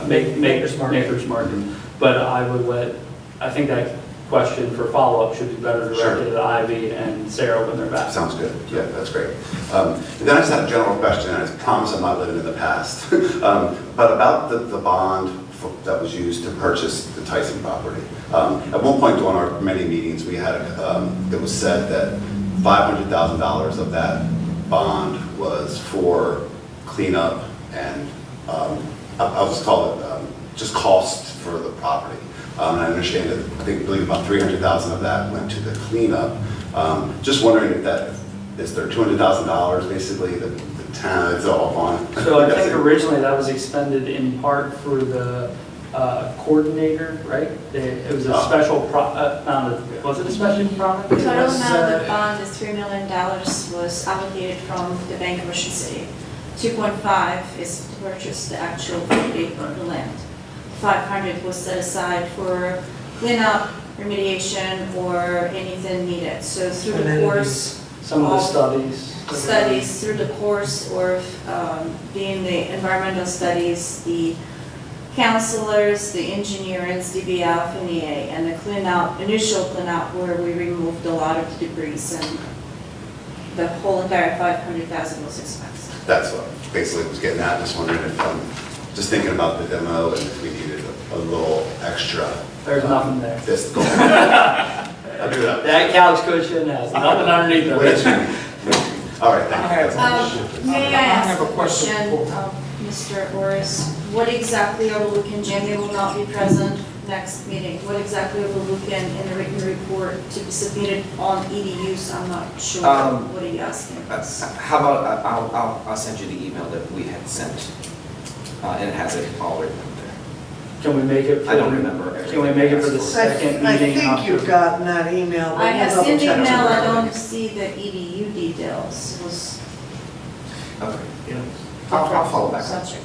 Makers Market. Makers Market. But I think that question for follow-up should be better directed at Ivy and Sarah when they're back. Sounds good. Yeah, that's great. And then I just had a general question, and I promise I'm not living in the past. But about the bond that was used to purchase the Tyson property. At one point during our many meetings, we had, it was said that $500,000 of that bond was for cleanup and I'll just call it, just cost for the property. And I understand that, I believe about 300,000 of that went to the cleanup. Just wondering if that, is there $200,000 basically that the town is off on? So I think originally that was expended in part for the coordinator, right? It was a special, was it a special product? The total amount of the bond is $3 million was allocated from the Bank of Ocean City. 2.5 is to purchase the actual property or the land. 500 was set aside for cleanup, remediation, or anything needed. So through the course Some of the of studies. through the course or being the environmental studies, the counselors, the engineers, DBF, and EA, and the cleanout, initial cleanout where we removed a lot of the debris, and the whole entire 500,000 was expensive. That's what basically was getting at. Just wondering if, just thinking about the demo and if we needed a little extra. There's nothing there. Fiscal. I'll do that. That couch cushion has nothing underneath it. Way too. All right, thank you. May I ask have a a question question, Mr. Orris? What exactly are we looking, Jamie will not be present next meeting. What exactly are we looking in the written report to be submitted on EDUs? I'm not sure. What are you asking? How about, I'll send you the email that we had sent, and it has it all written up there. Can we make it? I don't remember. Can we make it for the second I meeting? in think you've October? gotten that email. but I have we'll seen the double check. email, I don't see the EDU details. Was Okay. I'll follow back. subject.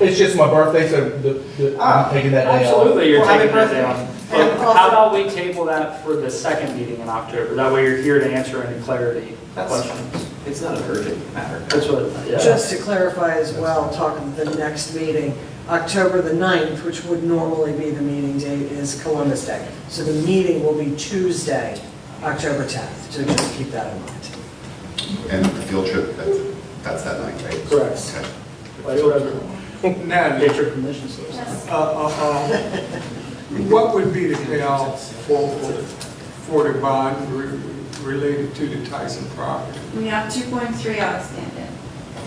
It's just my birthday, so I'm taking that day off. Absolutely, you're Well, happy taking that birthday. down. But how about we table that for the second meeting in October? That way you're here to answer any clarity questions. It's not an urgent matter. That's what, yeah. Just to clarify as well, talking the next meeting, October the 9th, which would normally be the meeting date, is Columbus Day. So the meeting will be Tuesday, October 10th, so just keep that in mind. And the field trip, that's that night, right? Correct. Okay. Like whatever. Natalie, Get your permission slips. Yes. what would be the payoff for the bond related to the Tyson property? We have 2.3 outstanding.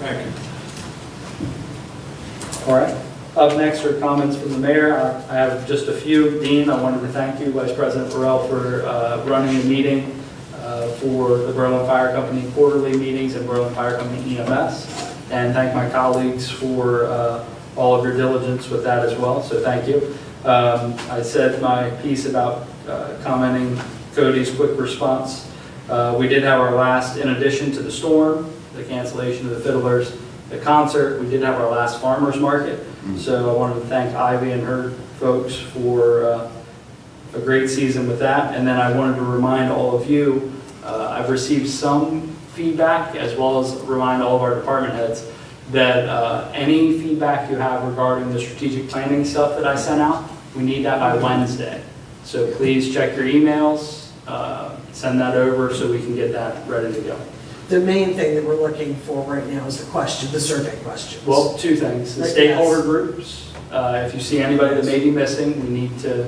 Thank you. All right. Up next are comments from the mayor. I have just a few. Dean, I wanted to thank you, Vice President Burrell, for running the meeting for the Berlin Fire Company quarterly meetings and Berlin Fire Company EMS. And thank my colleagues for all of your diligence with that as well, so thank you. I said my piece about commenting Cody's quick response. We did have our last, in addition to the storm, the cancellation of the Fiddlers, the concert, we did have our last farmer's market. So I wanted to thank Ivy and her folks for a great season with that. And then I wanted to remind all of you, I've received some feedback, as well as remind all of our department heads, that any feedback you have regarding the strategic planning stuff that I sent out, we need that by Wednesday. So please check your emails, send that over so we can get that ready to go. The main thing that we're looking for right now is the survey questions. Well, two things. The Yes. stakeholder groups, if you see anybody that may be missing, we need to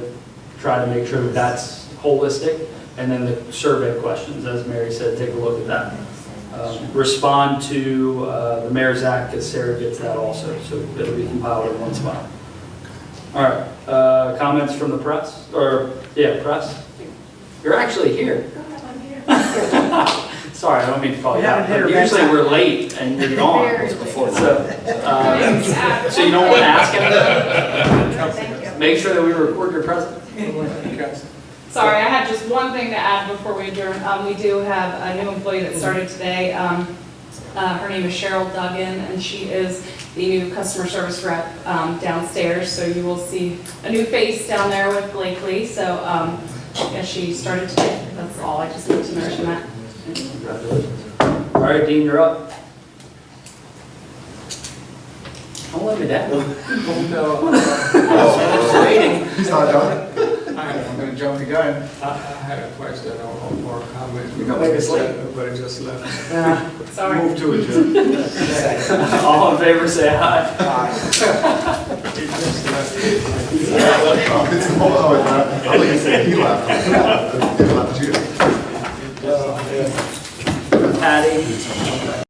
try to make sure that that's holistic. And then the survey questions, as Mary said, take a look at that. Respond to the Mayor's Act, because Sarah gets that also, so it'll be compiled in one spot. All right, comments from the press? Or, yeah, press? You're actually here. Sorry, I don't mean to call you out, but usually we're late and you're gone. So you don't want to ask anything? Make sure that we record your presence. Sorry, I had just one thing to add before we adjourn. We do have a new employee that started today. Her name is Cheryl Duggan, and she is the new customer service rep downstairs. So you will see a new face down there with Blakely. So yeah, she started today. That's all. I just wanted to mention that. Congratulations. All right, Dean, you're up. Don't let me down. Waiting. He's not done. I'm going to jump the gun. I had a question or comment. You're gonna make us late. But it just left. Sorry. Move to adjourn. All in favor, say aye. It just left. I was gonna say, he left. He left too. Patty.